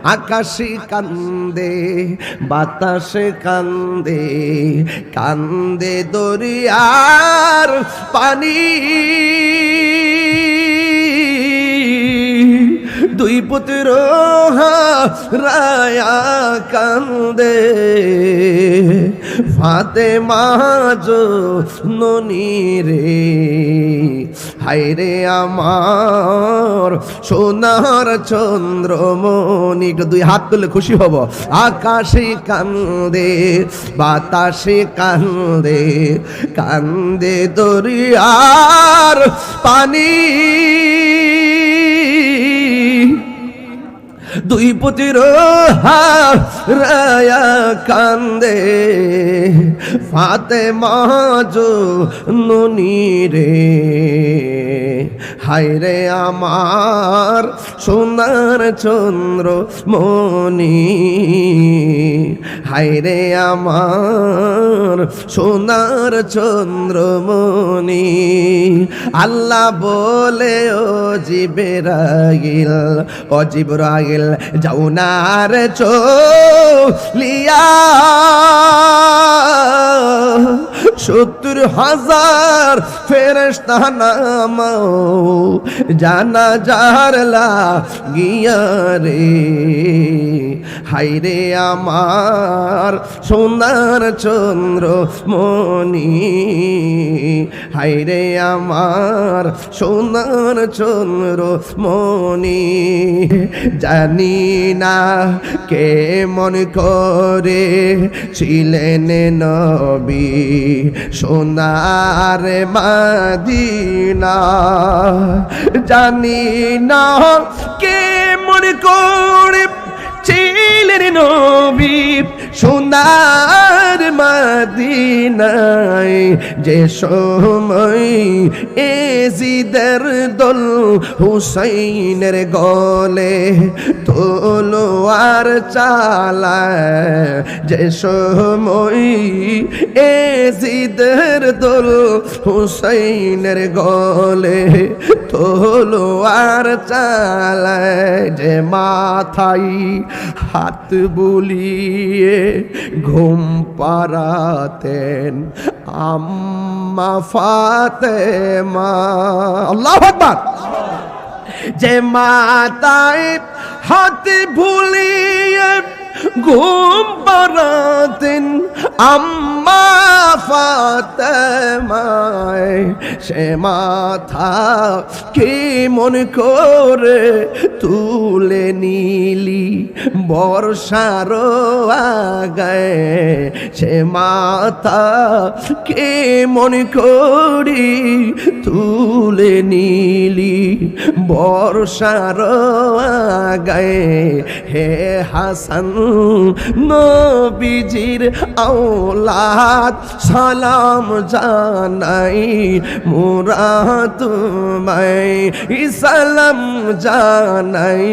আকাশে কান্দে বাতাসে কান্দে কান্দে দরিয়ার পানি দুই পুত্র হারায়া কান্দে ফাতেমা জননী রে হায়রে আমার সোনার চন্দ্রমণি একটু দুই হাত তুলে খুশি হব আকাশে কান্দে বাতাসে কান্দে কান্দে দরিয়ার পানি দুই পুত্র হারায়া কান্দে ফাতেমা জননী রে হায়রে আমার সোনার চন্দ্রমণি হায়রে আমার সোনার চন্দ্রমণি আল্লাহ বলে ও জিবরাইল যাও না রে চলিয়া 70,000 ফেরেশতা নামাও জানাজার লাগিয়া রে হায়রে আমার সোনার চন্দ্রমণি হায়রে আমার সোনার চন্দ্রমণি জানি না কে মন করে ছিলেন নবী সোনার মদিনা জানি না কে মন করে ছিলেন নবী সোনার মদিনায় যে সময় এজিদের দল হুসাইনের গলে তলোয়ার চালায় যে সময় এজিদের দল হুসাইনের গলে তলোয়ার চালায় যে মাথায় হাত বুলিয়ে ঘুম পাড়াতেন আম্মা ফাতেমা আল্লাহু আকবার যে মাথায় হাত বুলিয়ে ঘুম পাড়াতেন আম্মা ফাতেমায় সে মাথা কি মন করে তুলে নিলি বর্ষার আগায় সে মাথা কে মন করি তুলে নিলি বর্ষার আগায় হে হাসান নবীজির আওলাদ সালাম জানাই মোরা তোমায় সালাম জানাই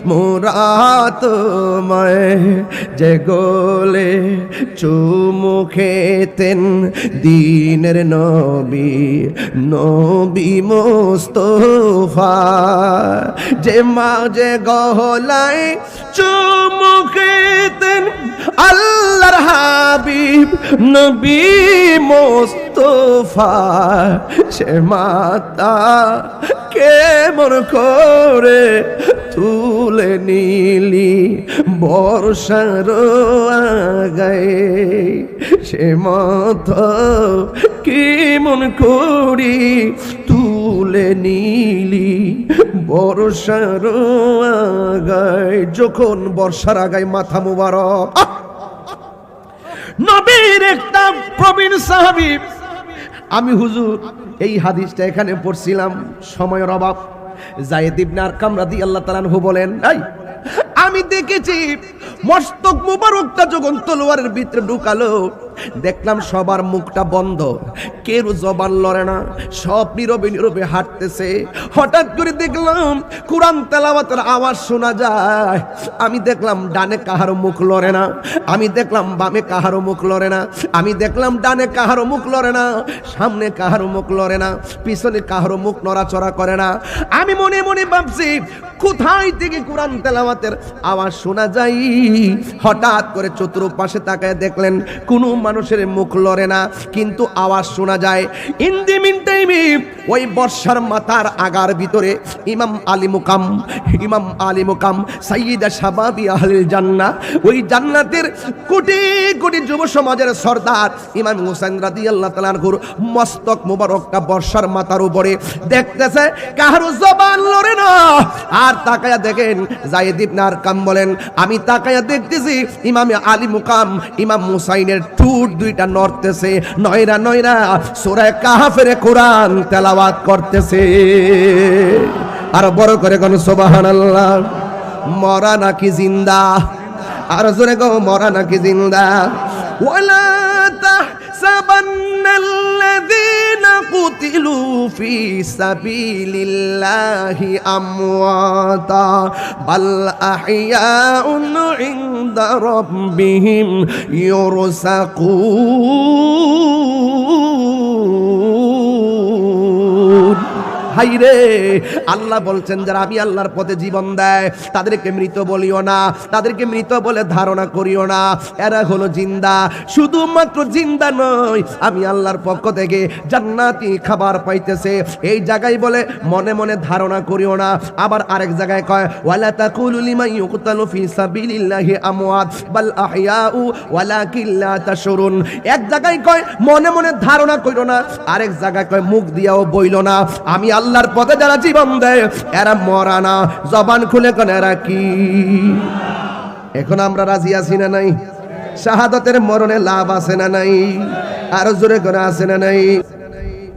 মোরা তোমায় যে গোলে চুমু খেতেন দিনের নবী নবী মুস্তাফা যে মা যে গলায় চুমু খেতেন আল্লাহর হাবিব নবী মুস্তাফা সে মাতা কেমন করে তুলে নিলি বর্ষার আগায় সে মাতা কেমন করি তুলে নিলি বর্ষার আগায় যখন বর্ষার আগায় মাথা মুবারক নবীর একটা প্রবীণ সাহাবী আমি হুজুর এই হাদিসটা এখানে পড়ছিলাম সময়ের অভাব যায়েদ ইবনে আরকাম রাদিয়াল্লাহু তাআলা আনহু বলেন এই আমি দেখেছি মস্তক মুবারকটা যখন তলোয়ারের ভিতরে ঢুকালো দেখলাম সবার মুখটা বন্ধ কেউ জবান লড়ে না সব নীরবে নীরবে হাঁটতেছে হঠাৎ করে দেখলাম কোরআন তেলাওয়াতের আওয়াজ শোনা যায় আমি দেখলাম ডানে কাহারো মুখ লড়ে না আমি দেখলাম বামে কাহারো মুখ লড়ে না আমি দেখলাম ডানে কাহারো মুখ লড়ে না সামনে কাহারো মুখ লড়ে না পিছনে কাহারো মুখ নড়াচড়া করে না আমি মনে মনে ভাবছি কোথায় থেকে কোরআন তেলাওয়াতের আওয়াজ শোনা যায়। হঠাৎ করে চতুর্পাশে তাকায় দেখলেন কোনো মানুষের মুখ লড়ে না, কিন্তু আওয়াজ শোনা যায়। ইন দি মিন টাইমে ওই বর্ষার মাথার আগার ভিতরে ইমাম আলী মুকাম সাইয়্যিদা শাবাবি আহলিল জান্নাহ, ওই জান্নাতের কোটি কোটি যুব সমাজের সর্দার ইমাম হুসাইন রাদিয়াল্লাহু তাআলা আনহুর মস্তক মুবারকটা বর্ষার মাথার উপরে দেখতেছে, কারো জবান লড়ে না। আর তাকায়া দেখেন যায়েদ ইবনে আরকাম বলেন, আমি তাকায়া দেখতেছি ইমাম আলী মুকাম ইমাম হুসাইনের ঠোঁট দুইটা নড়তেছে, নয়রা নয়রা সূরা কাহফের কোরআন তেলাওয়াত করতেছে। আর বড় করে কোন সুবহানাল্লাহ। মরা নাকি জিন্দা? আর জোরে গো, মরা নাকি জিন্দা? ওয়ালা তাহসাবান্নাল্লাযীনা কুতিলু ফি সাবিলিল্লাহি আমওয়াতা বাল আহইয়াউন ইনদা রাব্বিহিম ইউরসাকুন। হাইরে, আল্লাহ বলছেন যারা আমি আল্লাহর পথে জীবন দেয় তাদেরকে মৃত বলিও না, তাদেরকে মৃত বলে ধারণা করিও না, এরা হলো জিন্দা। শুধুমাত্র জিন্দা নয়, আমি আল্লাহর পক্ষ থেকে জান্নাতি খাবার পাইতেছে। এই জায়গায় বলে মনে মনে ধারণা করিও না। আবার আরেক জায়গায় কয় ওয়ালা তাকুলু লিমান ইউকতালু ফি সাবিলিল্লাহি আমওয়াত বাল আহইয়াউ ওয়ালাকিন লা তাশউরুন। এক জায়গায় কয় মনে মনে ধারণা করিও না, আরেক জায়গায় কয় মুখ দিয়াও বইলো না আমি আল্লাহর পথে যারা জীবন দেয় এরা মরা না। জবান খুলে কোন এরা কি? এখন আমরা রাজি আছি না নাই? শাহাদাতের মরণে লাভ আছে না নাই? আর জোরে করে আছে না নাই?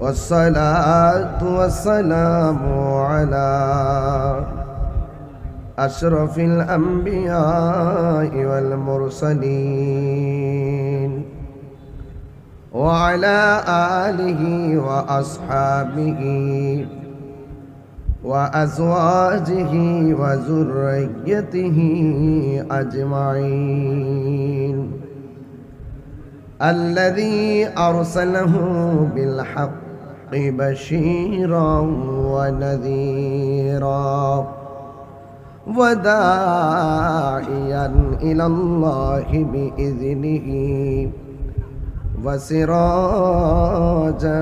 ওয়াসসালাতু ওয়াসসালামু আলা আশরাফিল আমবিয়া ওয়াল মুরসালিন وعلى آله وأصحابه وأزواجه وذريته أجمعين الذي أرسله بالحق بشيرا ونذيرا وداعيا إلى الله بإذنه وسراجا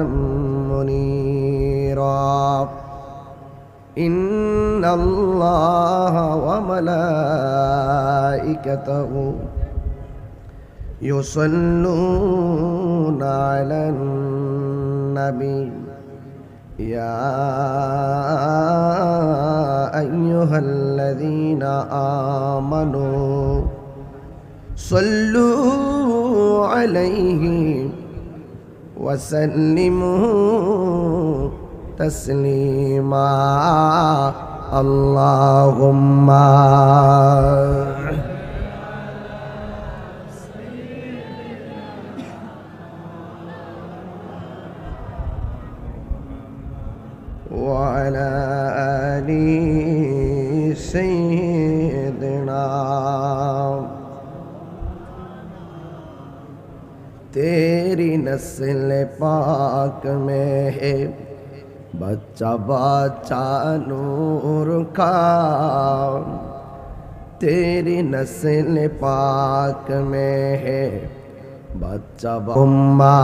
منيرا إن الله وملائكته يصلون على النبي يا أيها الذين آمنوا صلوا عليه وسلموا تسليما اللهم وعلى آل سيدنا तेरी नस्ल पाक में है बच्चा बच्चा नूर का, तेरी नस्ल पाक में है बच्चा उम्मा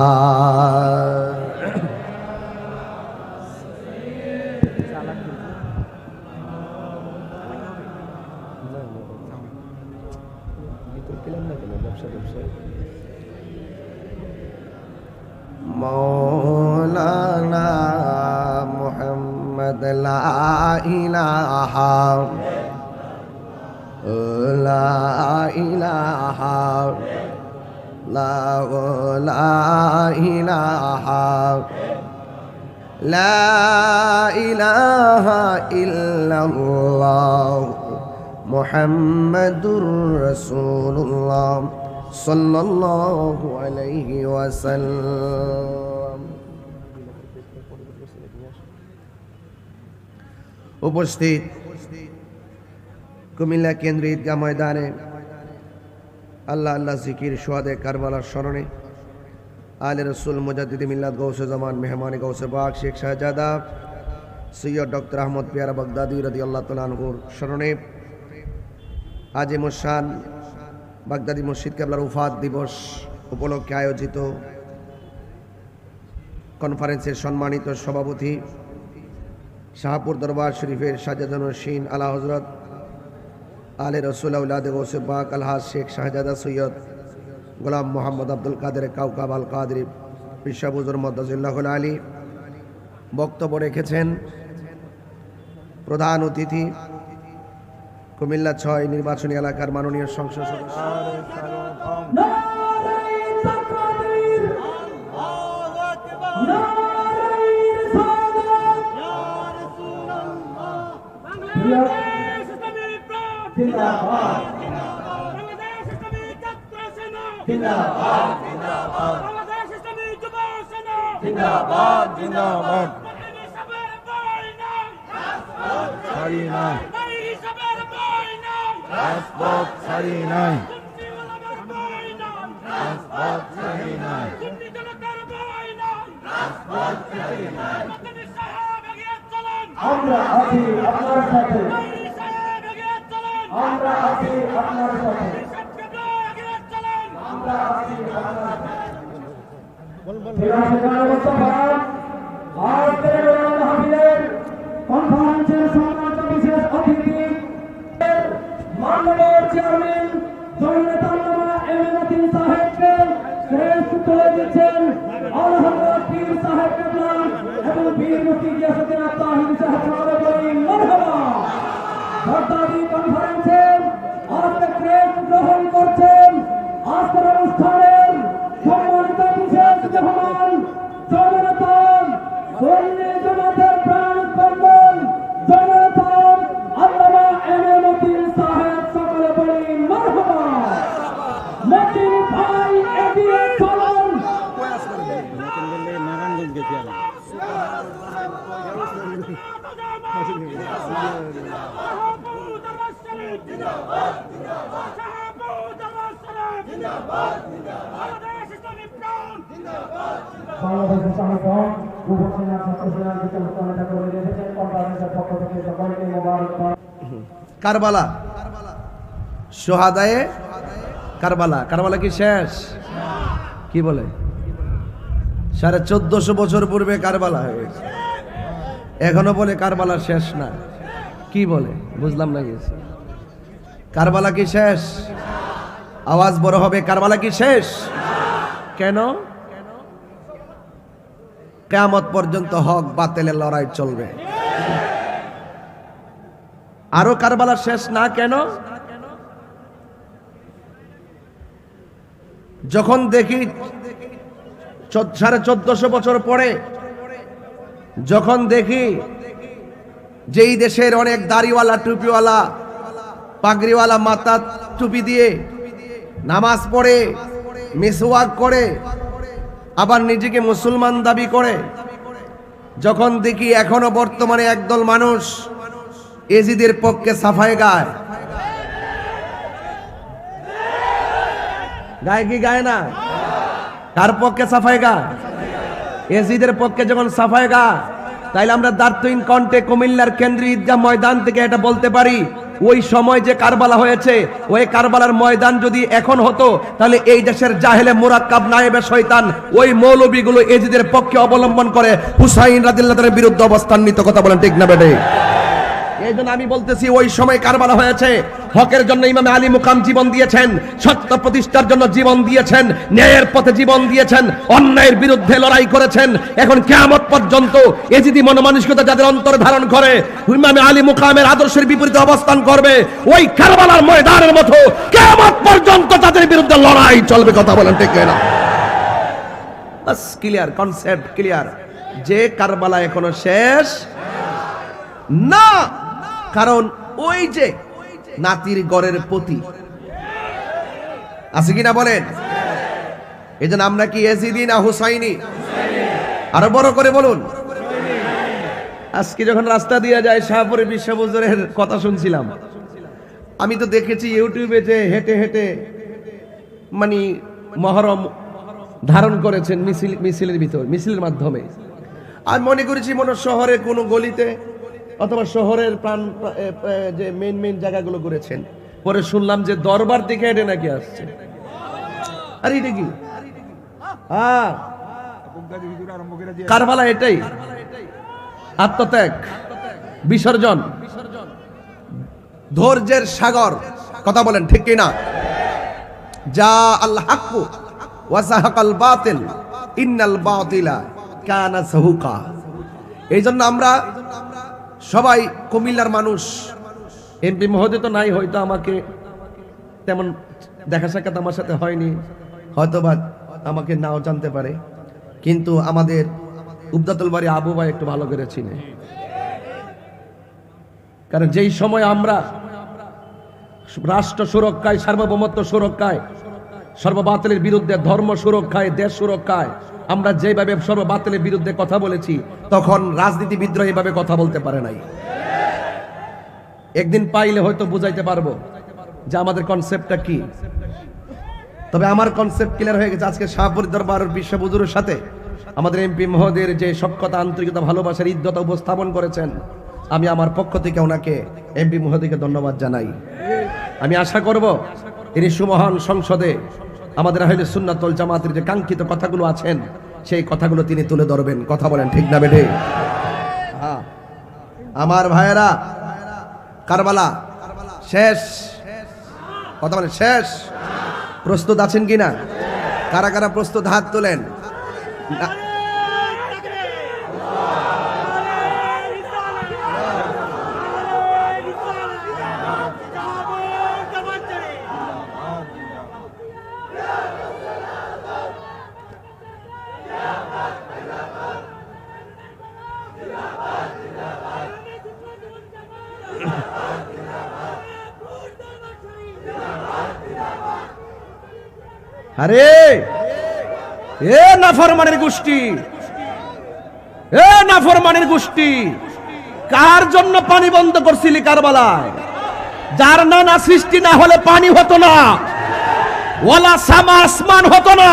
मौलाना मुहम्मद ला इलाहा ला इलाहा ला इलाहा ला इलाहा इल्लल्लाह मुहम्मदुर रसूलुल्लाह सल्लल्लाहु अलैहि वसल्लम। उपस्थित কুমিল্লা কেন্দ্রীয় ঈদগাহ ময়দানে আল্লাহ আল্লাহ জিকির শুহাদে কারবালার স্মরণে আলে রসুল মুজাদ্দিদ মিল্লাত গৌসে জামান মেহমানে গৌসে পাক শেখ শাহজাদা সৈয়দ ডক্টর আহমদ পিয়ারা বাগদাদি রাদিয়াল্লাহু তাআলা আনহুর স্মরণে আজিমুশান বাগদাদি মসজিদ কেবলার উফাত দিবস উপলক্ষে আয়োজিত কনফারেন্সের সম্মানিত সভাপতি শাহপুর দরবার শরীফের সাজাদুন্নশীন আলা হযরত আলে রসুল আউলাদ গৌসে পাক আলহাজ শেখ শাহজাদা সৈয়দ গোলাম মোহাম্মদ আব্দুল কাদের কাউকাব আল কাদরি পিসা বুজুর মদ্দাজিল্লাহুল আলী বক্তব্য রেখেছেন। প্রধান অতিথি কুমিল্লা ৬ নির্বাচনী এলাকার মাননীয় সংসদ সদস্য আমরা আছি আপনার সাথে, আমরা আছি আপনার সাথে, আমরা আছি আপনার সাথে। আজকের মাহফিলের কনফারেন্সের সম্মানিত বিশেষ অতিথি মাননীয় চেয়ারম্যান জননেতা এমএনআতিন সাহেবকে শ্রেষ্ঠ তুলে দিচ্ছেন আলহামদুলিল্লাহ পীর সাহেব কেবলা এবং বীর মুফতি গিয়াসউদ্দিন আত্তাহির সাহেব সাহেব বলি মারহাবা। বাগদাদি কনফারেন্সের আজকে ক্রেস্ট গ্রহণ করছেন আজকের অনুষ্ঠানের সম্মানিত বিশেষ মেহমান জননেতা সুন্নি জামাতের প্রাণ স্পন্দন জননেতা আল্লামা এমএনআতিন সাহেব সকলে বলি মারহাবা। মতিন ভাই এগিয়ে চলুন। বাংলাদেশের সংগঠন যুব সেনা ছাত্র সেনা বিকেল নেতা করে দিয়েছেন কনফারেন্সের পক্ষ থেকে সকলকে মোবারকবাদ। কারবালা সোহাদায়ে কারবালা, কারবালা কি শেষ? কি বলে 1450 বছর পূর্বে কারবালা হয়ে গেছে, এখনো বলে কারবালা শেষ না। কি বলে বুঝলাম না গেছে। কারবালা কি শেষ? আওয়াজ বড় হবে, কারবালা কি শেষ? কেন? কিয়ামত পর্যন্ত হক বাতিলের লড়াই চলবে। আরো কারবালা শেষ না কেন? যখন দেখি 1450 বছর পরে যখন দেখি যেই দেশের অনেক দাড়িওয়ালা টুপিওয়ালা পাগড়িওয়ালা মাথা টুপি দিয়ে নামাজ পড়ে মিসওয়াক করে আবার নিজেকে মুসলমান দাবি করে, যখন দেখি এখনো বর্তমানে একদল মানুষ এজিদের পক্ষে সাফাই গায়, গায় কি গায় না? কার পক্ষে সাফাই গায়? এজিদের পক্ষে যখন সাফাই গায়, তাইলে আমরা দার্থহীন কণ্ঠে কুমিল্লার কেন্দ্রীয় ঈদগাহ ময়দান থেকে এটা বলতে পারি, ওই সময় যে কারবালা হয়েছে ওই কারবালার ময়দান যদি এখন হতো তাহলে এই দেশের জাহেলে মুরাক্কাব নায়েবে শয়তান ওই মৌলবীগুলো এজিদের পক্ষে অবলম্বন করে হুসাইন রাদিয়াল্লাহু তাআলার বিরুদ্ধে অবস্থান নিত। কথা বলেন ঠিক না বেটে? এই জন্য আমি বলতেছি ওই সময় কারবালা হয়েছে, হকের জন্য ইমামে আলী মুকাম জীবন দিয়েছেন, সত্য প্রতিষ্ঠার জন্য জীবন দিয়েছেন, ন্যায়ের পথে জীবন দিয়েছেন, অন্যায়ের বিরুদ্ধে লড়াই করেছেন। এখন কিয়ামত পর্যন্ত এজিদি মনোমানসিকতা যাদের অন্তরে ধারণ করে ইমামে আলী মুকামের আদর্শের বিপরীতে অবস্থান করবে, ওই কারবালার ময়দানের মতো কিয়ামত পর্যন্ত তাদের বিরুদ্ধে লড়াই চলবে। কথা বলেন ঠিক না? বাস ক্লিয়ার, কনসেপ্ট ক্লিয়ার যে কারবালা এখনো শেষ না। কারণ ওই যে নাতির গড়ের প্রতি আছে কিনা বলেন? এই জন্য আমরা কি এজিদি না হুসাইনি? আরো বড় করে বলুন। আজকে যখন রাস্তা দিয়ে যায় শাহপুরে বিশ্ববজরের কথা শুনছিলাম, আমি তো দেখেছি ইউটিউবে যে হেঁটে হেঁটে মানে মহরম ধারণ করেছেন মিছিলের ভিতর, মিছিলের মাধ্যমে। আর মনে করেছি মনে শহরের কোনো গলিতে অথবা শহরের প্রাণ যে মেইন জায়গাগুলো করেছেন, পরে শুনলাম যে দরবার থেকে এটা নাকি আসছে। আরে এটা কি? কারবালা এটাই আত্মত্যাগ, বিসর্জন, ধৈর্যের সাগর। কথা বলেন ঠিক কি না? যা আল হাক্কু ওয়া যাহাকাল বাতিল ইন্নাল বাতিলা কানা যাহুকা। এই জন্য আমরা সবাই কুমিল্লার মানুষ। এমপি মহোদয় তো নাই, হয়তো আমাকে তেমন দেখা সাক্ষাৎ আমার সাথে হয়নি, হয়তোবা আমাকে নাও জানতে পারে, কিন্তু আমাদের উবদাতুল বাড়ি আবু ভাই একটু ভালো করে চিনে। কারণ যেই সময় আমরা রাষ্ট্র সুরক্ষায়, সার্বভৌমত্ব সুরক্ষায়, সর্ববাতিলের বিরুদ্ধে, ধর্ম সুরক্ষায়, দেশ সুরক্ষায় আমরা যেভাবে সর্ববাতিলের বিরুদ্ধে কথা বলেছি, তখন রাজনীতিবিদরা এভাবে কথা বলতে পারে নাই। একদিন পাইলে হয়তো বুঝাইতে পারবো যে আমাদের কনসেপ্টটা কি। তবে আমার কনসেপ্ট ক্লিয়ার হয়ে গেছে। আজকে শাহপুর দরবারের বিশ্ব হুজুরের সাথে আমাদের এমপি মহোদয়ের যে সক্ষতা, আন্তরিকতা, ভালোবাসার ইজ্জত উপস্থাপন করেছেন, আমি আমার পক্ষ থেকে ওনাকে, এমপি মহোদয়কে ধন্যবাদ জানাই। আমি আশা করব তিনি সুমহান সংসদে আমাদের আহলে সুন্নাত ওয়াল জামাতের যে কাঙ্ক্ষিত কথাগুলো আছেন, সেই কথাগুলো তিনি তুলে ধরবেন। কথা বলেন ঠিক না বেঠে? হ্যাঁ আমার ভাইয়েরা, কারবালা শেষ। কথা বলেন শেষ। প্রস্তুত আছেন কিনা? কারা কারা প্রস্তুত হাত তোলেন। আরে এ নাফরমানের গোষ্ঠী, এ নাফরমানের গোষ্ঠী, কার জন্য পানি বন্ধ করছিলি কারবালায়? যার নানা সৃষ্টি না হলে পানি হতো না, ওয়ালা সামা আসমান হতো না,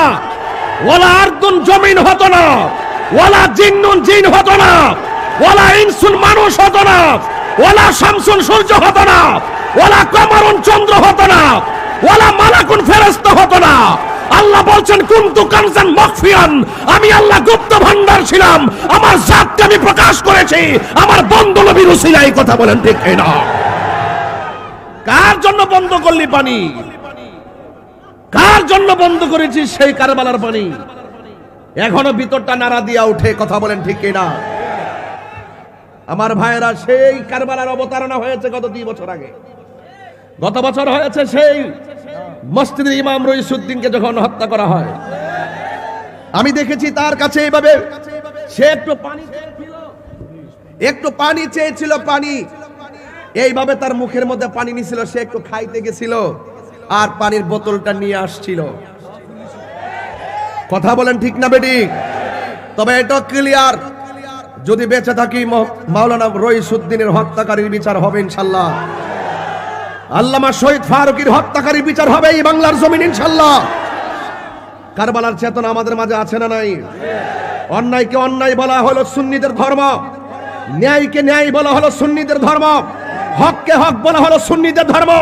ওয়ালা আরদুন জমিন হতো না, ওয়ালা জিন্নুন জিন হতো না, ওয়ালা ইনসুন মানুষ হতো না, ওয়ালা শামসুন সূর্য হতো না, ওয়ালা কমরুন চন্দ্র হতো না, ওয়ালা মালাকুন ফেরেশতা হতো না। আল্লাহ বলছেন কুনতু কানজান মাখফিয়ান, আমি আল্লাহ গুপ্ত ভান্ডার ছিলাম, আমার জাতকে আমি প্রকাশ করেছি আমার বন্ধু নবীর উসিলায়। কথা বলেন ঠিক না? কার জন্য বন্ধ করলি পানি? কার জন্য বন্ধ করেছিস সেই কারবালার পানি? এখনো ভিতরটা নাড়া দিয়া উঠে। কথা বলেন ঠিক না? আমার ভাইয়েরা, সেই কারবালার অবতারণা হয়েছে গত 2 বছর আগে। গত বছর হয়েছে সেই মসজিদের ইমাম রইসুদ্দিনকে যখন হত্যা করা হয়। আমি দেখেছি তার কাছে এইভাবে সে একটু পানি চেয়েছিল, পানি এইভাবে তার মুখের মধ্যে পানি নিছিল, সে একটু খাইতে গেছিল আর পানির বোতলটা নিয়ে আসছিল। কথা বলেন ঠিক না বেঠিক? তবে এটা ক্লিয়ার, যদি বেঁচে থাকি মাওলানা রইসুদ্দিনের হত্যাকারীর বিচার হবে ইনশাআল্লাহ। আল্লামা শহীদ ফারুকীর হত্যাকারীর বিচার হবে এই বাংলার জমিন ইনশাআল্লাহ। কারবালার চেতনা আমাদের মাঝে আছে না নাই? অন্যায়কে অন্যায় বলা হলো সুন্নিদের ধর্ম, ন্যায়কে ন্যায় বলা হলো সুন্নিদের ধর্ম, হককে হক বলা হলো সুন্নিদের ধর্ম,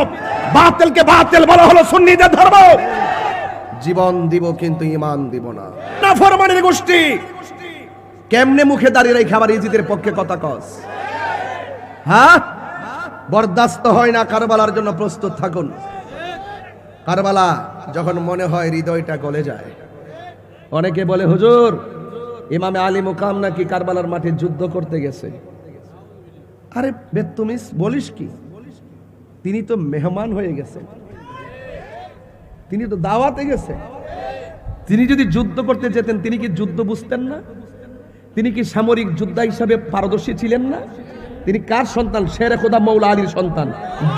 বাতিলকে বাতিল বলা হলো সুন্নিদের ধর্ম। জীবন দিব কিন্তু ঈমান দিব না। নাফরমানের গোষ্ঠী কেমনে মুখে দাঁড়িয়ে রেখে আবার ইজিদের পক্ষে কথা কস? হ্যাঁ, বরদাস্ত হয় না। কারবালার জন্য প্রস্তুত থাকুন। কারবালা যখন মনে হয় হৃদয়টা গলে যায়। অনেকে বলে হুজুর ইমামে আলী মুকাম নাকি কারবালার মাঠে যুদ্ধ করতে গেছে। আরে বেতুমিস বলিস কি? তিনি তো মেহমান হয়ে গেছে, তিনি তো দাওয়াতে গেছে। তিনি যদি যুদ্ধ করতে যেতেন, তিনি কি যুদ্ধ বুঝতেন না? তিনি কি সামরিক যোদ্ধা হিসাবে পারদর্শী ছিলেন না? তিনি কার সন্তান? শেরে খোদা মৌলা আলীর সন্তান,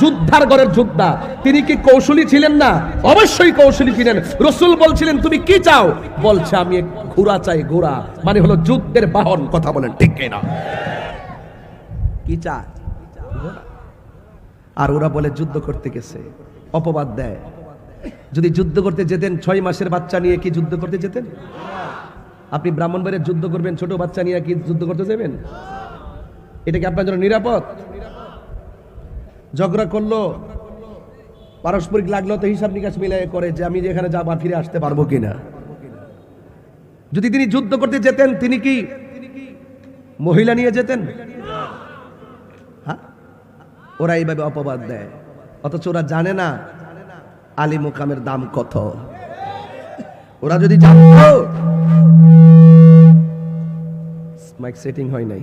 যোদ্ধার ঘরের যোদ্ধা। তিনি কি কৌশলী ছিলেন না? অবশ্যই কৌশলী ছিলেন। রাসূল বলছিলেন তুমি কি চাও? বলছে আমি এক ঘোড়া চাই। ঘোড়া মানে হলো যুদ্ধের বাহন। কথা বলেন ঠিক না? কি চায়? আর ওরা বলে যুদ্ধ করতে গেছে, অপবাদ দেয়। যদি যুদ্ধ করতে যেতেন 6 মাসের বাচ্চা নিয়ে কি যুদ্ধ করতে যেতেন? আপনি ব্রাহ্মণবাড়িয়ার যুদ্ধ করবেন ছোট বাচ্চা নিয়ে কি যুদ্ধ করতে যাবেন? এটা কি আপনার জন্য নিরাপদ? ঝগড়া করলো পারস্পরিক লাগলো তো হিসাব নিকাশ মিলাই করে যে আমি যেখানে যাবো আর ফিরে আসতে পারবো কিনা। যদি তিনি যুদ্ধ করতে যেতেন তিনি কি মহিলা নিয়ে যেতেন? হ্যাঁ, ওরা এইভাবে অপবাদ দেয়, অথচ ওরা জানে না আলী মুকামের দাম কত। ওরা যদি জানতো, মাইক সেটিং হয় নাই,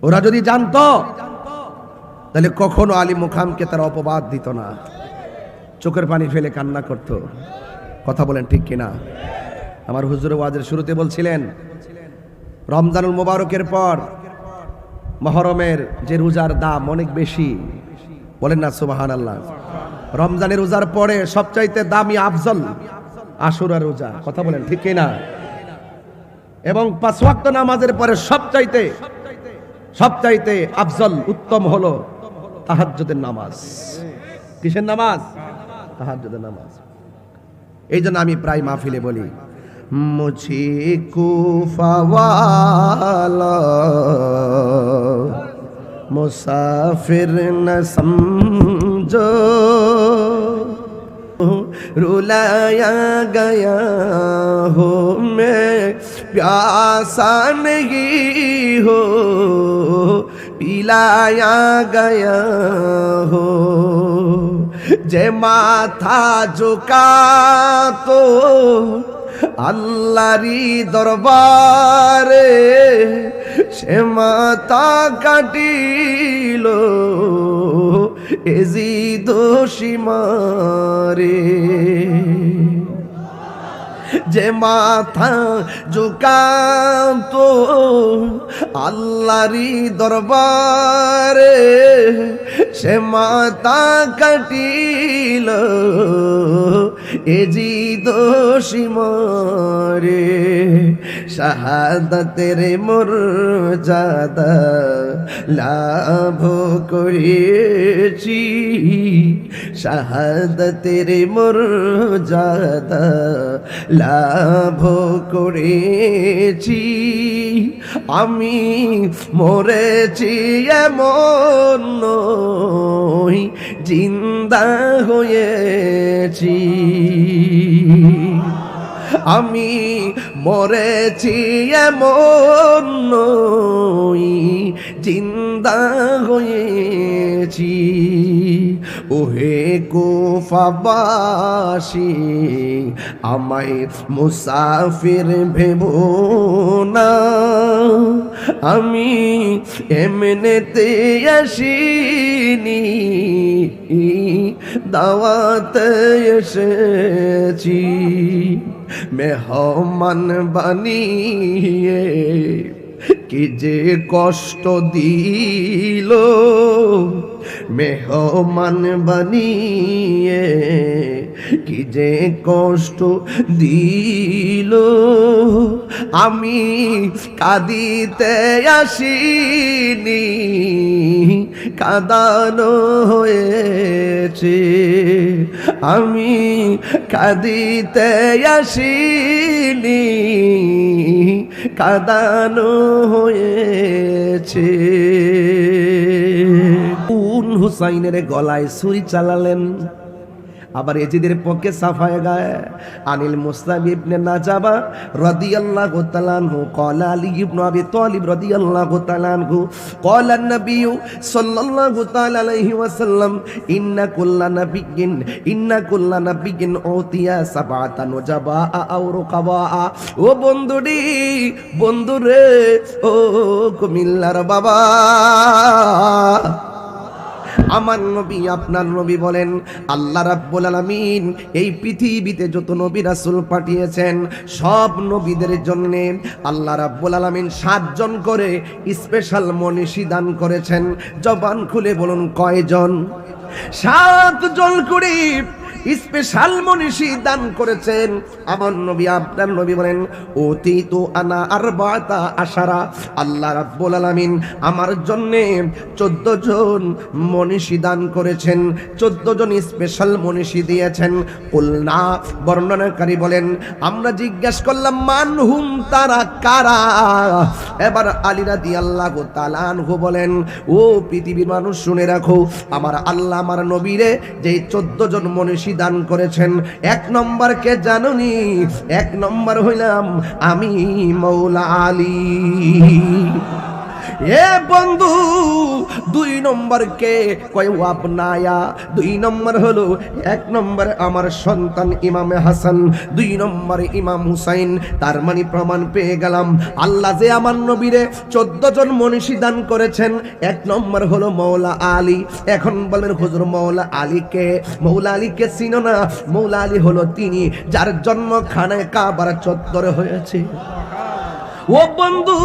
ওরা যদি জানতো তাহলে কখনো আলী মুকামকে তারা অপবাদ দিত না, চোখের পানি ফেলে কান্না করত। কথা বলেন ঠিক কিনা? আমার হুজুর ওয়াজের শুরুতে বলছিলেন রমজানুল মোবারকের পর মুহররমের যে রোজার দাম অনেক বেশি, বলেন না সুবহানাল্লাহ। রমজানের রোজার পরে সবচাইতে দামি আফজল আশুরা রোজা, কথা বলেন ঠিক কিনা? এবং 5 ওয়াক্ত নামাজের পরে সবচাইতে আফজল উত্তম হলো তাহাজ্জুদের নামাজ। কিসের নামাজ? তাহাজ্জুদের নামাজ। এই জন্য আমি প্রায় মাহফিলে বলি, মুঝে কুফা ওয়ালা মুসাফির ন সমঝো, रुलाया गया हो मैं प्यासा नहीं हो, पिलाया गया हो। जे माथा झुका तो আল্লাহরি দরবারে সে মাথা কাটিল এজি দোষী মারে। যে মাথা ঝুকাতো আল্লাহরি দরবারে সে মাথা কাটিল এজি দোষী মারে। শাহাদাতের মর্যাদা লাভ করেছি, শাহাদাতের মর্যাদা লাভ করেছি। আমি মরেছি এমন নই, জিন্দা হয়েছি। আমি মরেছি এমন নই, জিন্দা হয়েছি। ওহে কুফাবাসী আমায় মুসাফির ভেবো না, আমি এমনেতে আসিনি, দাওয়াতে এসেছি। মেহমান বানিয়ে কি যে কষ্ট দিল, মেহমান বানিয়ে কি যে কষ্ট দিল। আমি কাঁদিতে আসিনি, কাঁদানো হয়েছে। আমি কাঁদিতে আসিনি, কাঁদানো হয়েছে। হুসাইনের গলায় ছুরি চালালেন, আবার এজিদের পক্ষে সাফায়ে গায়ে আনিল মুসলিম ইবনে নাজাবা রাদিয়াল্লাহু তাআলা আনহু ক্বালা আলী ইবনে আবি তালিব রাদিয়াল্লাহু তাআলা আনহু ক্বালা নবী সাল্লাল্লাহু তাআলা আলাইহি ওয়াসাল্লাম ইন্না কুল্লা নাবিয়্যিন উতিয়া সাবআতান ওয়াজাবা আও রুকাবা। ও বন্ধুরে, ও কুমিল্লার বাবা, আমার নবী আপনার নবী বলেন আল্লাহ রাব্বুল আলামিন এই পৃথিবীতে যত নবী রাসূল পাঠিয়েছেন সব নবীদের জন্য আল্লাহ রাব্বুল আলামিন 7 জন করে স্পেশাল মনীষী দান করেছেন। জবান খুলে বলুন কয়জন? 7 জন করে স্পেশাল মনীষী দান করেছেন আমার নবী। আপনার নবী বলেন অতীত আনা আরবাতা আশারা, আল্লাহ রাব্বুল আলামিন আমার জন্য 14 জন মনীষী দান করেছেন, 14 জন স্পেশাল মনীষী দিয়েছেন। কুলনা, বর্ণনাকারী বলেন আমরা জিজ্ঞেস করলাম মানহুম, তারা কারা? এবার আলী রাদিয়াল্লাহু তাআলা আনহু বলেন ও পৃথিবীর মানুষ শুনে রাখো, আমার আল্লাহ আমার নবীরে যে 14 জন মনীষী দান করেছেন, 1 নম্বর কে জানুনি? 1 নম্বর হইলাম আমি মৌলা আলী। এ বন্ধু, 2 নম্বর কে? কয় ওয়াবনায়া। 2 নম্বর হলো 1 নম্বর আমার সন্তান ইমামে হাসান, 2 নম্বর ইমাম হুসাইন। তার মানে প্রমাণ পেয়ে গেলাম আল্লাহ যে আমার নবীরে 14 জন মনীষী দান করেছেন। 1 নম্বর হলো মৌলা আলী। এখন বলবেন হুজুর মৌলা আলীকে, মৌলা আলীকে চিনো না? মৌলা আলী হলো তিনি যার জন্ম খানায় কাবার চত্বরে হয়েছে। ও বন্ধু,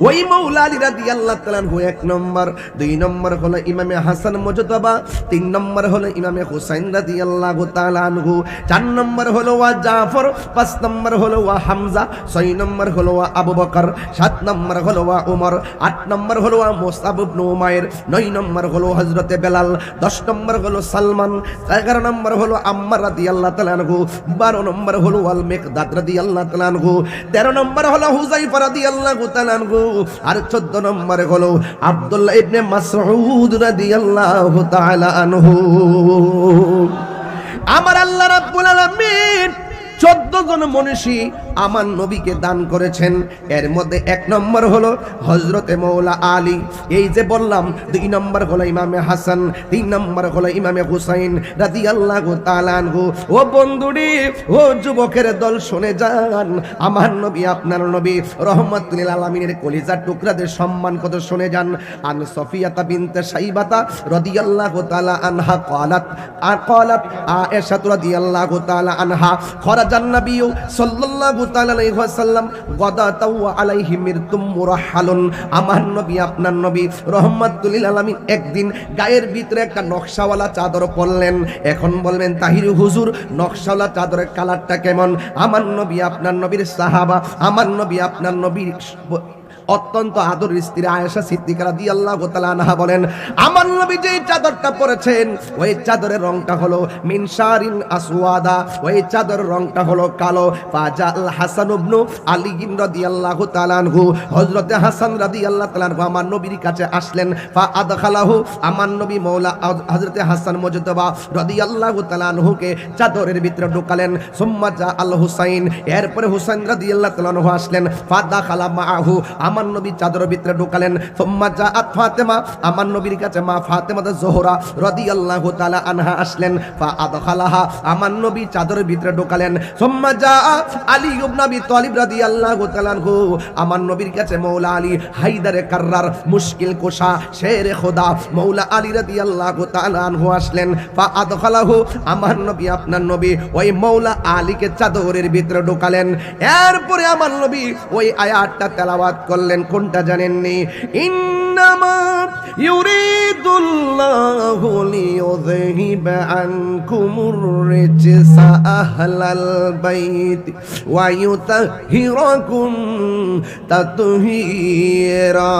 ওই মৌলা আলী রাদিয়াল্লাহু তাআলা আনহু 1 নম্বর। 2 নম্বর হলো ইমামে হাসান মুজতাবা, 3 নম্বর হলো ইমামে হুসাইন রাদিয়াল্লাহু তাআলা আনহু, 4 নম্বর হলো ওয়া জাফর, 5 নম্বর হলো ওয়া হামজা, 6 নম্বর হলো ওয়া আবু বকর, 7 নম্বর হলো ওয়া উমর, 8 নম্বর হলো ওয়া মুসআব ইবনে উমাইর, 9 নম্বর হলো হযরতে বেলাল, 10 নম্বর হলো সালমান, 11 নম্বর হলো আম্মার রাদিয়াল্লাহু তাআলা আনহু, 12 নম্বর হলো ওয়াল মিকদাদ রাদিয়াল্লাহু তাআলা আনহু, 13 নম্বর হলো হুযায়ফা রাদিয়াল্লাহু তাআলা আনহু, আর 14 নম্বরে হলো আব্দুল্লাহ ইবনে মাসউদ রাদিয়াল্লাহু তাআলা আনহু। আমার আল্লাহ রাব্বুল আলামিন 14 জন মনীষী আমার নবীকে দান করেছেন। এর মধ্যে 1 নম্বর হলো হযরতে মৌলা আলী। এই যে বললাম 2 নম্বর হলো ইমামে হাসান, 3 নম্বর হলো ইমামে হুসাইন রাদিয়াল্লাহু তাআলা আনহু। ও বন্ধুরি, ও যুবকের দল শুনে যান, আমার নবী আপনার নবী রহমাতুল লিল আলামিনের কলিজার টুকরাদের সম্মান কত শুনে যান। আন সফিয়াতা বিনতে সাইবাতা রাদিয়াল্লাহু তাআলা আনহা قالت আয়েশা রাদিয়াল্লাহু তাআলা আনহা খরাজান নবী সাল্লাল্লাহু তাআলা আলাইহি ওয়াসাল্লাম গাদাতাও আলাইহি মিরতুম মুরাহালুন। আমার নবী আপনার নবী রহমাতুল লিল আলামিন একদিন গায়ের ভিতরে একটা নকশাওয়ালা চাদর পরলেন। এখন বলবেন তাহির হুজুর নকশাওয়ালা চাদরের কালারটা কেমন? আমার নবী আপনার নবীর সাহাবা, আমার নবী আপনার নবীর অত্যন্ত আদরের স্ত্রী আয়েশা সিদ্দিকা রাদিয়াল্লাহু তাআলা আনহা বলেন আমার নবী যে চাদরটা পরেছেন ওই চাদরের রংটা হলো মিনশারিন আসওয়াদা, ওই চাদরের রংটা হলো কালো। ফাজাল হাসান ইবনে আলী রাদিয়াল্লাহু তাআলা আনহু, হযরতে হাসান রাদিয়াল্লাহু তাআলা আনহু আমার নবীর কাছে আসলেন। ফা আদখালাহু, আমার নবী মাওলা হযরতে হাসান মুজতাবা রাদিয়াল্লাহু তাআলা আনহুকে চাদরের ভিতরে ঢোকালেন। সুম্মা জা আল হুসাইন, এরপরে হুসাইন রাদিয়াল্লাহু তাআলা আনহু আসলেন। ফা দাখালা মাআহু, আমার নবী চাদরের ভিতরে ঢোকালেন। সুম্মা জাআত ফাতেমা, আমার নবীর কাছে মা ফাতেমা যোহরা রাদিয়াল্লাহু তাআলা আনহা আসলেন। ফা আদখালাহা, আমার নবী চাদরের ভিতরে ঢোকালেন। সুম্মা জাআ আলী ইবনে আবি তালিব রাদিয়াল্লাহু তাআলা আনহু, আমার নবীর কাছে মাওলা আলী হায়দারে কাররার মুশকিল কোশা শেরে খোদা মাওলা আলী রাদিয়াল্লাহু তাআলা আনহু আসলেন। ফা আদখালাহু, আমার নবী আপনার নবী ওই মাওলা আলীকে চাদরের ভিতরে ঢোকালেন। এরপরে আমার নবী ওই আয়াতটা তেলাওয়াত করলেন। কোনটা জানেননি? ইন্নামা ইউরিদুল্লাহু লিইউযহিবা আনকুমুর রিজসা আহলাল বাইত ওয়া ইউতাহিরাকুম তাতহীরা।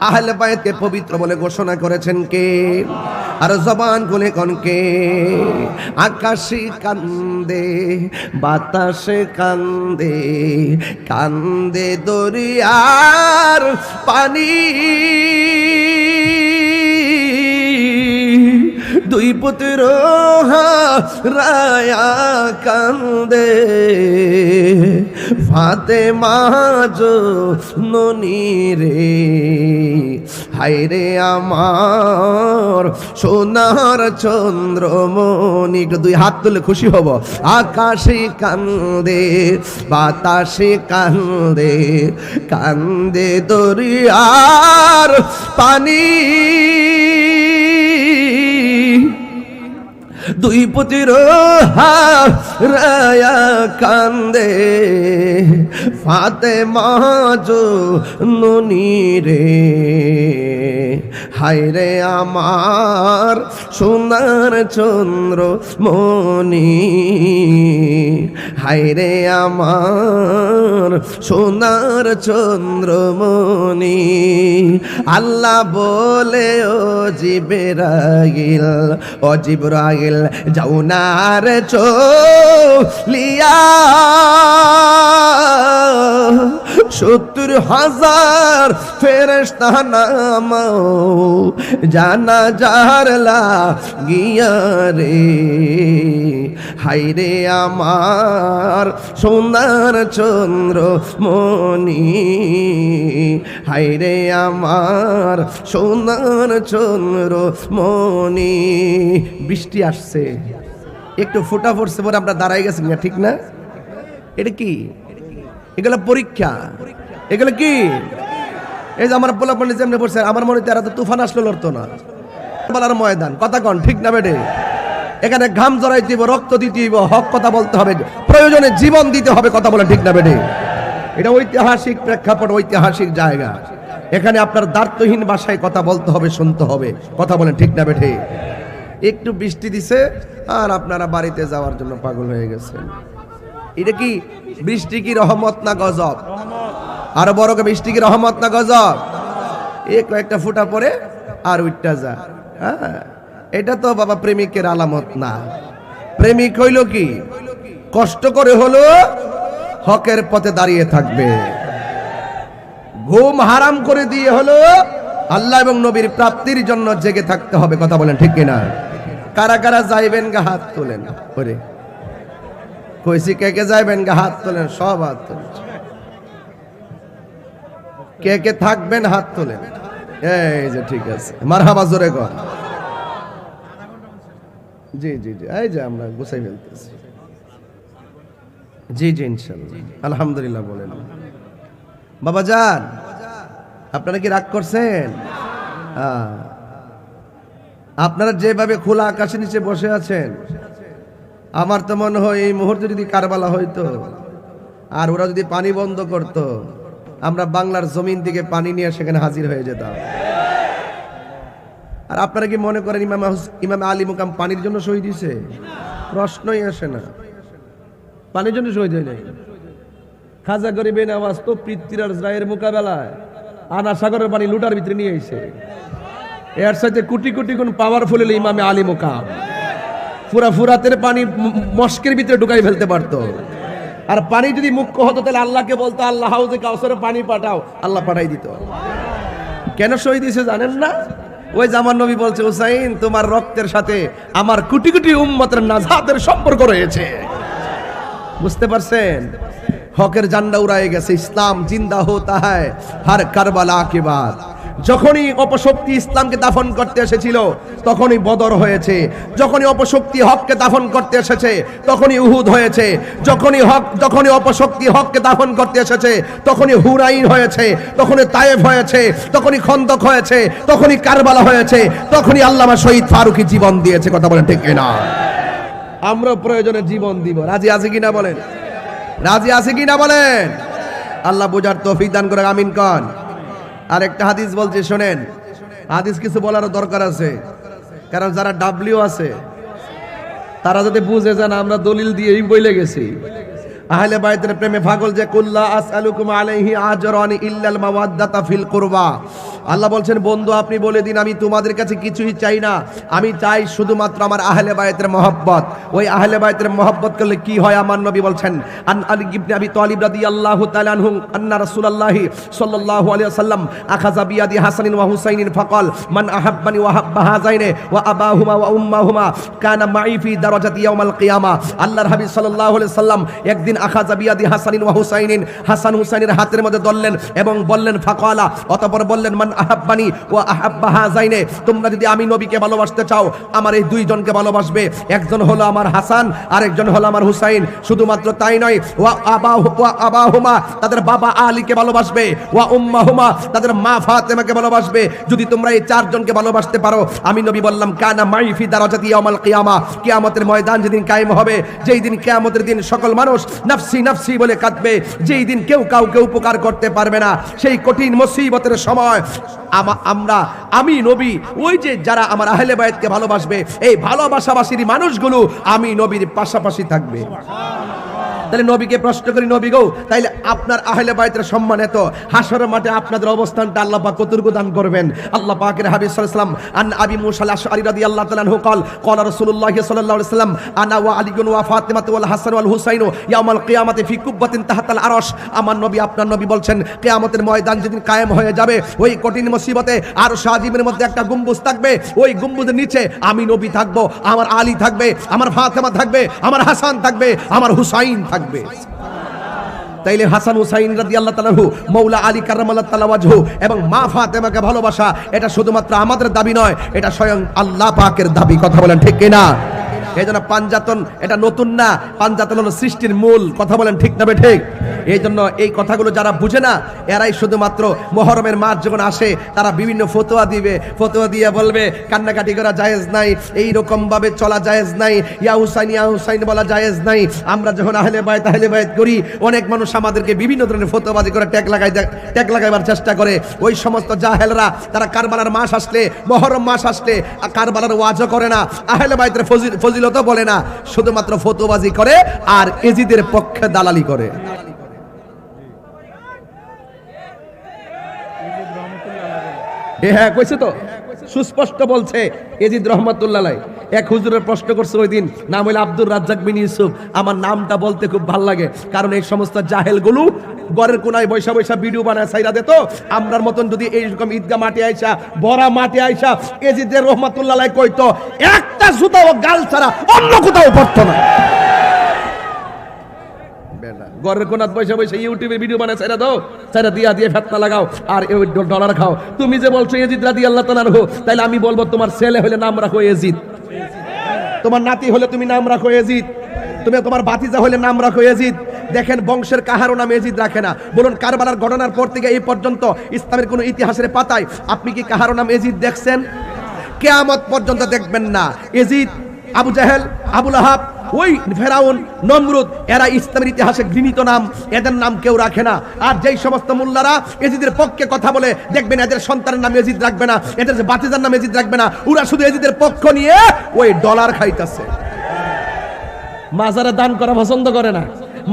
আহলে বাইতকে পবিত্র বলে ঘোষণা করেছেন কে? আর জবান খুলে কোন কে? আকাশে কান্দে, বাতাসে কান্দে, কান্দে দরিয়ার পানি, দুই পুত্র হারায়া কান্দে, ফাতেমা জননী রে, হায়রে আমার সোনার চন্দ্রমণি। একটু 2 হাত তুলে খুশি হব। আকাশে কান্দে, বাতাসে কান্দে, কান্দে দরিয়ার পানি, দুই পুত্র হারায়া কান্দে, ফাতেমা জননী রে, হায়রে আমার সোনার চন্দ্র মনি, হায়রে আমার সোনার চন্দ্রমণি। আল্লাহ বলে ও জিবরাইল, ও জিবরাইল যাও না রে চলিয়া, 70,000 ফেরেশতা নামাও জানাজার লাগিয়া রে। হায়রে আমার সোনার চন্দ্র মনি, হায়রে আমার সোনার চন্দ্র মনি। বৃষ্টি আসছে, একটু ফোঁটা পড়ছে পরে আমরা দাঁড়াই গেছি না, ঠিক না? এটা কি? এগুলো পরীক্ষা, এগুলো কি? এই যে আমার পোলাপানি যেমনি পড়ছে, আমার মনে হয় এরা তো তুফান আসলে লড়তো না। বলার ময়দান, কথা কন ঠিক না বেটে? এখানে ঘাম জড়াইতে হইব, রক্ত দিতে হইব, হক কথা বলতে হবে, প্রয়োজনে জীবন দিতে হবে, কথা বলে ঠিক না বেটে? এটা ঐতিহাসিক প্রেক্ষাপট, ঐতিহাসিক জায়গা। এখানে আপনার দ্বার্থহীন ভাষায় কথা বলতে হবে, শুনতে হবে, কথা বলেন ঠিক না বেটে? একটু বৃষ্টি দিছে আর আপনারা বাড়িতে যাওয়ার জন্য পাগল হয়ে গেছেন। এটা কি বৃষ্টি? কি রহমত না গজব? আরো বড় বৃষ্টি কি রহমত না গজব? কয়েকটা ফুটা পরে আর উঠটা যা। হ্যাঁ, এটা তো বাবা প্রেমিকের আলামত না। প্রেমিক হইল কি? কষ্ট করে হলো হকের পথে দাঁড়িয়ে থাকবে, ঘুম হারাম করে দিয়ে হলো আল্লাহ এবং নবীর প্রাপ্তির জন্য জেগে থাকতে হবে, কথা বলেন ঠিক কিনা? কারা কারা যাইবেন গা হাত তোলেন। ওরে কইছি কে কে যাইবেন গা হাত তোলেন, সব হাত তোলেন। কে কে থাকবেন হাত তোলেন। এই যে ঠিক আছে, মারহাবা জোরে কর। জি জি জি, এই যে আমরা গুছাই ফেলতেছি। জি জি ইনশাআল্লাহ, আলহামদুলিল্লাহ বলেন। বাবা যান, আপনারা কি রাগ করছেন? আপনারা যেভাবে খোলা আকাশের নিচে বসে আছেন, আমার তো মনে হয় এই মুহূর্তে যদি কারবালা হইতো আর ওরা যদি পানি বন্ধ করত, আমরা বাংলার জমিন থেকে পানি নিয়ে সেখানে হাজির হয়ে যেতাম। আর আপনারা কি মনে করেন ইমাম আলী মুকাম পানির জন্য শহীদ হয়েছে? প্রশ্নই আসে না। পানির জন্য শহীদ হয় নাই। খাজা গরিবে নওয়াজ তো পৃথ্বীরাজ রায়ের মোকাবেলায় আনা সাগরের পানি লুটার ভিতরে নিয়ে এসে, এর সাথে কোটি কোটি গুণ পাওয়ারফুল হলো ইমামে আলী মুকাম। পুরা ফুরাতের পানি মস্কের ভিতরে ঢুকাই ফেলতে পারতো। আর পানি যদি মুখ্য হতো তাহলে আল্লাহকে বলতো আল্লাহ হাউজে কাউসারে পানি পাঠাও, আল্লাহ পাঠাই দিত। কেন শহীদ হয়েছে জানেন না? ওই জামান নবী বলছে, হুসাইন তোমার রক্তের সাথে আমার কোটি কোটি উম্মতের নাজাতের সম্পর্ক রয়েছে। বুঝতে পারছেন? হকের জান্ডা উড়ায় গেছে, ইসলাম জিন্দা হোতা হ্যায় হর কারবালা কে বাদ। যখনই অপশক্তি ইসলামকে দাফন করতে এসেছিল তখনই বদর হয়েছে, যখনই অপশক্তি হককে দাফন করতে এসেছে তখনই উহুদ হয়েছে, যখনই অপশক্তি হককে দাফন করতে এসেছে তখনই হুনাইন হয়েছে, তখনই তায়েফ হয়েছে, তখনই খন্দক হয়েছে, তখনই কারবালা হয়েছে, তখনই আল্লামা শহীদ ফারুকী জীবন দিয়েছে, কথা বলেন ঠিক কিনা? আমরা প্রয়োজনে জীবন দিব। রাজি আছে কিনা বলেন? রাজি আছে কিনা বলেন? আল্লাহ বোঝার তৌফিক দান করে, আমিন কন। আর একটা হাদিস বলছে, শোনেন। হাদিস কিছু বলার দরকার আছে, কারণ যারা ডাব্লিউ আছে তারা যদি বুঝে যান আমরা দলিল দিয়েই বলে গেছি। আহলে বাইতের প্রেমে পাগল যে কুল্লা আসআলুকুম আলাইহি আজরান ইল্লাল মাওয়াদ্দাতা ফিল কুরবা। আল্লাহ বলছেন, বন্ধু আপনি বলে দিন আমি তোমাদের কাছে কিছুই চাই না, আমি চাই শুধুমাত্র আমার আহলে বাইতের মহব্বত। ওই আহলে বাইতের মহব্বত করলে কি হয়? আমার নবী বলছেন, আন আলী ইবনে আবি তালিব রাদিয়াল্লাহু তাআলা আনহু আন্না রাসূলুল্লাহি সাল্লাল্লাহু আলাইহি ওয়াসাল্লাম আখাযা বিয়াদি হাসানিন ওয়া হুসাইনিন ফাকাল মান আহাব্বানি ওয়া হাব্বা হাযাইনি ওয়া আবাহুমা ওয়া উম্মাহুমা কানা মাই ফি দারাজাতি ইয়াউমাল কিয়ামা। আল্লাহর হাবিব সাল্লাল্লাহু আলাইহি ওয়াসাল্লাম একদিন আখাযা বিয়াদি হাসানিন ওয়া হুসাইনিন, হাসান হুসাইনের হাতের মধ্যে ধরলেন এবং বললেন ফাকালা, অতঃপর বললেন মান আহাব্বানি ওয়া আহাব্বা হাযাইনি, তোমরা যদি আমি নবীকে ভালোবাসতে চাও আমার এই দুইজনকে ভালোবাসবে, একজন হলো আমার হাসান আর একজন হলো আমার হুসাইন। শুধুমাত্র তাই নয়, ওয়া আবাহুমা তাদের বাবা আলীকে ভালোবাসবে, ওয়া উম্মাহুমা তাদের মা ফাতেমাকে ভালোবাসবে। যদি তোমরা এই চারজনকে ভালোবাসতে পারো, আমি নবী বললাম কানা মাই ফি দারাজাতি ইয়াউমাল কিয়ামা, কিয়ামতের ময়দান যেদিন কায়েম হবে, যেই দিন কিয়ামতের দিন সকল মানুষ নাফসি নাফসি বলে কাঁদবে, যেই দিন কেউ কাউকে উপকার করতে পারবে না, সেই কঠিন মুসিবতের সময় আমি নবী, ওই যে যারা আমার আহলে বায়াতকে ভালোবাসবে, এই ভালোবাসাবাসীর মানুষগুলো আমি নবীর পাশাপাশি থাকবে। তাহলে নবীকে প্রশ্ন করি, নবী গো, তাইলে আপনার আহলে বায়তের সম্মান এত, হাশরের মাঠে আপনাদের অবস্থানটা আল্লাহ পাক কতটুকু দান করবেন? আল্লাহ পাকের হাবিব সাল্লাল্লাহু আলাইহি ওয়াসাল্লাম আন আবি মুসা আল-আশআরী রাদিয়াল্লাহু তাআলা আনহু قال قال رسول الله صلى الله عليه وسلم انا وعلي وفاطمه والحسن والحسين يوم القيامه في قبه تحت العرش। আমার নবী, আপনার নবী বলছেন, কিয়ামতের ময়দান যেদিন কায়েম হয়ে যাবে, ওই কঠিন মুসিবতে আরশ আজিমের মধ্যে একটা গম্বুজ থাকবে, ওই গম্বুজের নিচে আমি নবী থাকবো, আমার আলী থাকবে, আমার ফাতেমা থাকবে, আমার হাসান থাকবে, আমার হুসাইন থাকবে। তাইলে হাসান হুসাইন রাদিয়াল্লাহু তাআলা মাওলা আলী কাররামাল্লাহু তাআলা ওয়াজহু এবং মা ফাতেমাকে ভালোবাসা, এটা শুধুমাত্র আমাদের দাবি নয়, এটা স্বয়ং আল্লাহ পাকের দাবি। কথা বলেন ঠিক কিনা? এই জন্য পাঞ্জাতন এটা নতুন না, পাঞ্জাতন হলো সৃষ্টির মূল। কথা বলেন ঠিক না ঠিক? এই জন্য এই কথাগুলো যারা বুঝে না, এরাই শুধুমাত্র মুহররমের মাস যখন আসে তারা বিভিন্ন ফতোয়া দিবে, ফতোয়া দিয়ে বলবে কান্নাকাটি করা জায়েজ নাই, এই রকম ভাবে চলা জায়েজ নাই, ইয়া হুসাইন বলা জায়েজ নাই। আমরা যখন আহলে বায়াত করি, অনেক মানুষ আমাদেরকে বিভিন্ন ধরনের ফতোয়াবাজি করে ট্যাগ লাগাইবার চেষ্টা করে। ওই সমস্ত জাহেলরা তারা কারবালার মাস আসলে, মুহররম মাস আসলে কারবালার ওয়াজও করে না, আহলে বায়াতের ফজিলত বলে না, শুধুমাত্র ফতোয়াবাজি করে আর এজিদের পক্ষে দালালি করে। হ্যাঁ কইছে তো, সুস্পষ্ট বলছে এজিদ রহমাতুল্লাহ আলাইহি। এক হুজুরের প্রশ্ন করছে ওই দিন, নাম হইল আব্দুর রাজ্জাক বিন ইউসুফ। আমার নামটা বলতে খুব ভাল লাগে, কারণ এই সমস্ত জাহেলগুলো ঘরের কোনায় বৈশা বৈশা ভিডিও বানায় সাইরা দে। তো আমরার মতন যদি এইরকম ঈদগাহ মাঠে আইসা, বড়া মাঠে আইসা এজিদের রহমাতুল্লাহ আলাইহি কইতো, একটা জুতাও গাল ছাড়া অন্য কোথাও পড়তো না। ঘরের কোনাত বৈশা বৈশা ইউটিউবে ভিডিও বানায় সাইরা দাও, সাইরা দিয়ে ফেতনা লাগাও আর ডলার খাও। তুমি যে বলছো এজিদ রাদিয়াল্লাহু তাআলা আনহু, তাইলে আমি বলবো তোমার ছেলে হলে নাম রাখো এজিদ, তোমার নাতি হলে তুমি নাম রাখো এজিদ, তুমি তোমার ভাতিজা হলে নাম রাখো এজিদ। দেখেন বংশের কাহারও নাম এজিদ রাখে না। বলুন কারবালার ঘটনার পর থেকে এই পর্যন্ত ইসলামের কোন ইতিহাসের পাতায় আপনি কি কাহারও নাম এজিদ দেখছেন? কিয়ামত পর্যন্ত দেখবেন না। এজিদ, আবু জাহেল, আবু লাহাব, ওই ফেরাউন, নমরুদ, এরা ইসলামের ইতিহাসে ঘৃণিত নাম, এদের নাম কেউ রাখে না। আর যেই সমস্ত মোল্লারা এজিদের পক্ষে কথা বলে, দেখবেন এদের সন্তানের নাম এজিদ রাখবে না, এদের বাতিজার নাম এজিদ রাখবে না, ওরা শুধু এজিদের পক্ষ নিয়ে ওই ডলার খাইতেছে। মাজারে দান করা পছন্দ করে না,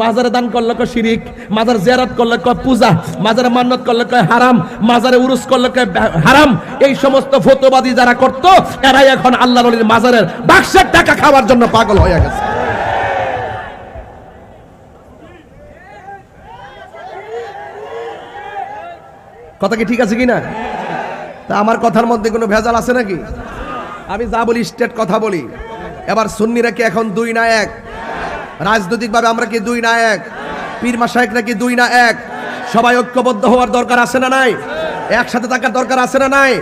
মাজারে দান করলে কয় শিরিক, মাজার জিয়ারত করলে কয় পূজা, মাজারে মান্নত করলে কয় হারাম, মাজারে উরুস করলে কয় হারাম। এই সমস্ত ফতোয়াবাদী যারা করতো, এরাই এখন আল্লাহর ওলির মাজারের বাক্সের টাকা খাওয়ার জন্য পাগল হয়ে গেছে। কথা কি ঠিক আছে কিনা? তা আমার কথার মধ্যে কোনো ভেজাল আছে নাকি? আমি যা বলি স্টেট কথা বলি। এবার সুন্নিরা কি এখন দুই না এক? রাজনৈতিকভাবে আমরা কি দুই না এক? পীর মাশায়েখরা কি দুই না এক? সবাই ঐক্যবদ্ধ হওয়ার দরকার আছে না নাই? একসাথে থাকার দরকার আছে না নাই?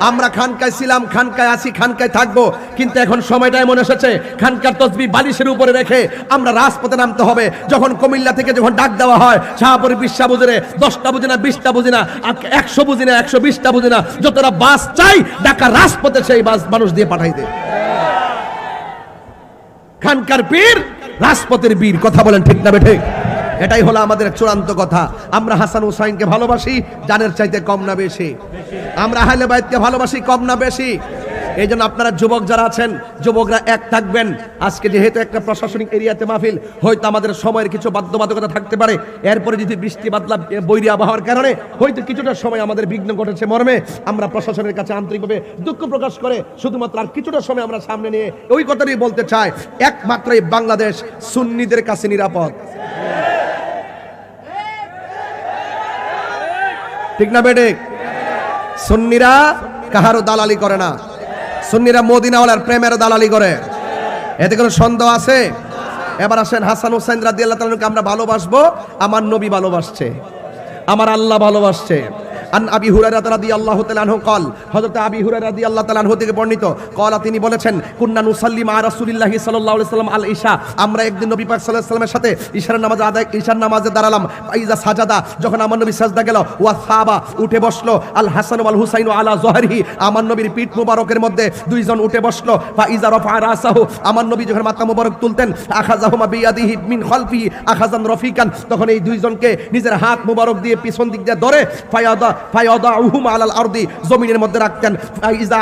আমরা খানকায় ছিলাম, খানকায় আছি, খানকায় থাকবো, কিন্তু এখন সময়টা এমন এসেছে খানকার তসবিহ বালিশের উপরে রেখে আমরা রাজপথে নামতে হবে। যখন কুমিল্লা থেকে যখন ডাক দেওয়া হয়, শাহপুরে 20টা বুঝে, 10টা বুঝি না, 20টা বুঝি না, 100 বুঝি না, 120টা বুঝি না, যতটা বাস চাই ঢাকা রাজপথে সেই বাস মানুষ দিয়ে পাঠাই দে। খানকার পীর, রাজপথের বীর। কথা বলেন ঠিক না ঠিক? এটাই হলো আমাদের চূড়ান্ত কথা। আমরা হাসান হুসাইনকে ভালোবাসি জানের চাইতে কম না বেশি? আমরা আহলে বায়াতকে ভালোবাসি কম না বেশি? এই জন্য আপনারা যুবক যারা আছেন, যুবকরা এক থাকবেন। আজকে যেহেতু একটা প্রশাসনিক এরিয়াতে মাহফিল, হয়তো আমাদের সময়ের কিছু বাধ্যবাধকতা থাকতে পারে। এরপরে যদি বৃষ্টি বাদলা বৈরী আবহাওয়ার কারণে হয়তো কিছুটা সময় আমাদের বিঘ্ন ঘটেছে, মর্মে আমরা প্রশাসনের কাছে আন্তরিকভাবে দুঃখ প্রকাশ করে শুধুমাত্র আর কিছুটা সময় আমরা সামনে নিয়ে ওই কথাটাই বলতে চাই, একমাত্রই বাংলাদেশ সুন্নিদের কাছে নিরাপদ। ঠিক না বেটে? সুন্নিরা কাহারও দালালি করে না, সুন্নিরা মদিনাওয়ালার প্রেমের দালালি করে। এতে কোনো সন্দেহ আছে? এবার আসেন, হাসান হুসাইন রাদিয়াল্লাহু তাআলাকে আমরা ভালোবাসবো, আমার নবী ভালোবাসছে, আমার আল্লাহ ভালোবাসছে। আন আবি হুরায়রা রাদিয়াল্লাহু তাআলা আনহু قال, হযরত আবি হুরায়রা রাদিয়াল্লাহু তাআলা আনহু থেকে বর্ণিত, قال তিনি বলেছেন, কুন্না নুসাল্লি মা রাসূলিল্লাহি সাল্লাল্লাহু আলাইহি ওয়াসাল্লাম আল ইশা, আমরা একদিন নবী পাক সাল্লাল্লাহু আলাইহি ওয়াসাল্লামের সাথে ঈশার নামাজে দাঁড়ালাম। ফাইজা সাজাদা, যখন আমার নবী সাজদা গেল, ওয়া সাহাবা উঠে বসলো, আল হাসান ওয়াল হুসাইন আলা যহরিহি, আমার নবীর পিঠ মুবারকের মধ্যে দুইজন উঠে বসলো। ফাইজা রাফা রাসাহু, আমার নবী যখন মাথা মুবারক তুলতেন, আখাযাহুমা বিয়াদিহি মিন খালফি আখাযান রফিকান, তখন এই দুইজনকে নিজের হাত মুবারক দিয়ে পিছন দিক দিয়ে ধরে ফায়াদাউহুমা আলাল আরদি, জমিনের মধ্যে রাখতেন। ইজা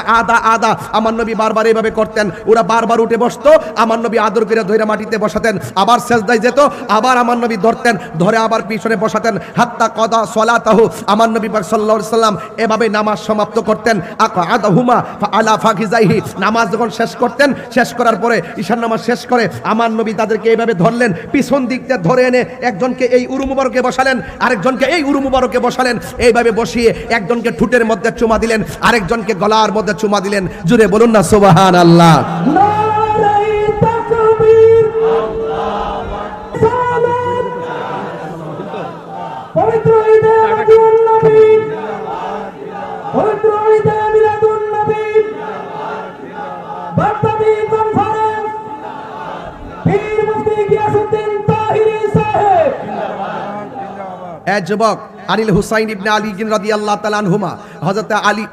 আদা, আমার নবী বারবার এইভাবে করতেন, ওরা বারবার উঠে বসতো, আমার নবী আদর করে ধরে মাটিতে বসাতেন, আবার সেজদায় যেত, আবার আমার নবী ধরতেন, ধরে আবার পিছনে বসাতেন। হাত্তা কদা সলাতাহু, আমার নবী পাক সাল্লাল্লাহু আলাইহি সাল্লাম এভাবে নামাজ সমাপ্ত করতেন। আকাদাহুমা আলা ফাকিজাইহি, নামাজ যখন শেষ করতেন, শেষ করার পরে ঈশার নামাজ শেষ করে আমার নবী তাদেরকে এইভাবে ধরলেন, পিছন দিক দিয়ে ধরে এনে একজনকে এই উরু মুবারকে বসালেন, আরেকজনকে এই উরু মুবারকে বসালেন, এইভাবে বসিয়ে একজনকে ঠোঁটের মধ্যে চুমা দিলেন, আরেকজনকে গলার মধ্যে চুমা দিলেন। জুড়ে বলুন না সুবহানাল্লাহ। নারায়ে তাকবীর, আল্লাহু আকবার। পবিত্র ঈদে মিলাদুন নবী, পবিত্র ঈদে মিলাদুন নবী, বার্তাবি কনফারেন্স, পীর মুফতি গিয়াসউদ্দিন তাহিরি সাহেব। যুবক আনিল হুসাইন ইবনে আলী রাদিয়াল্লাহু তাআলা আনহুমা,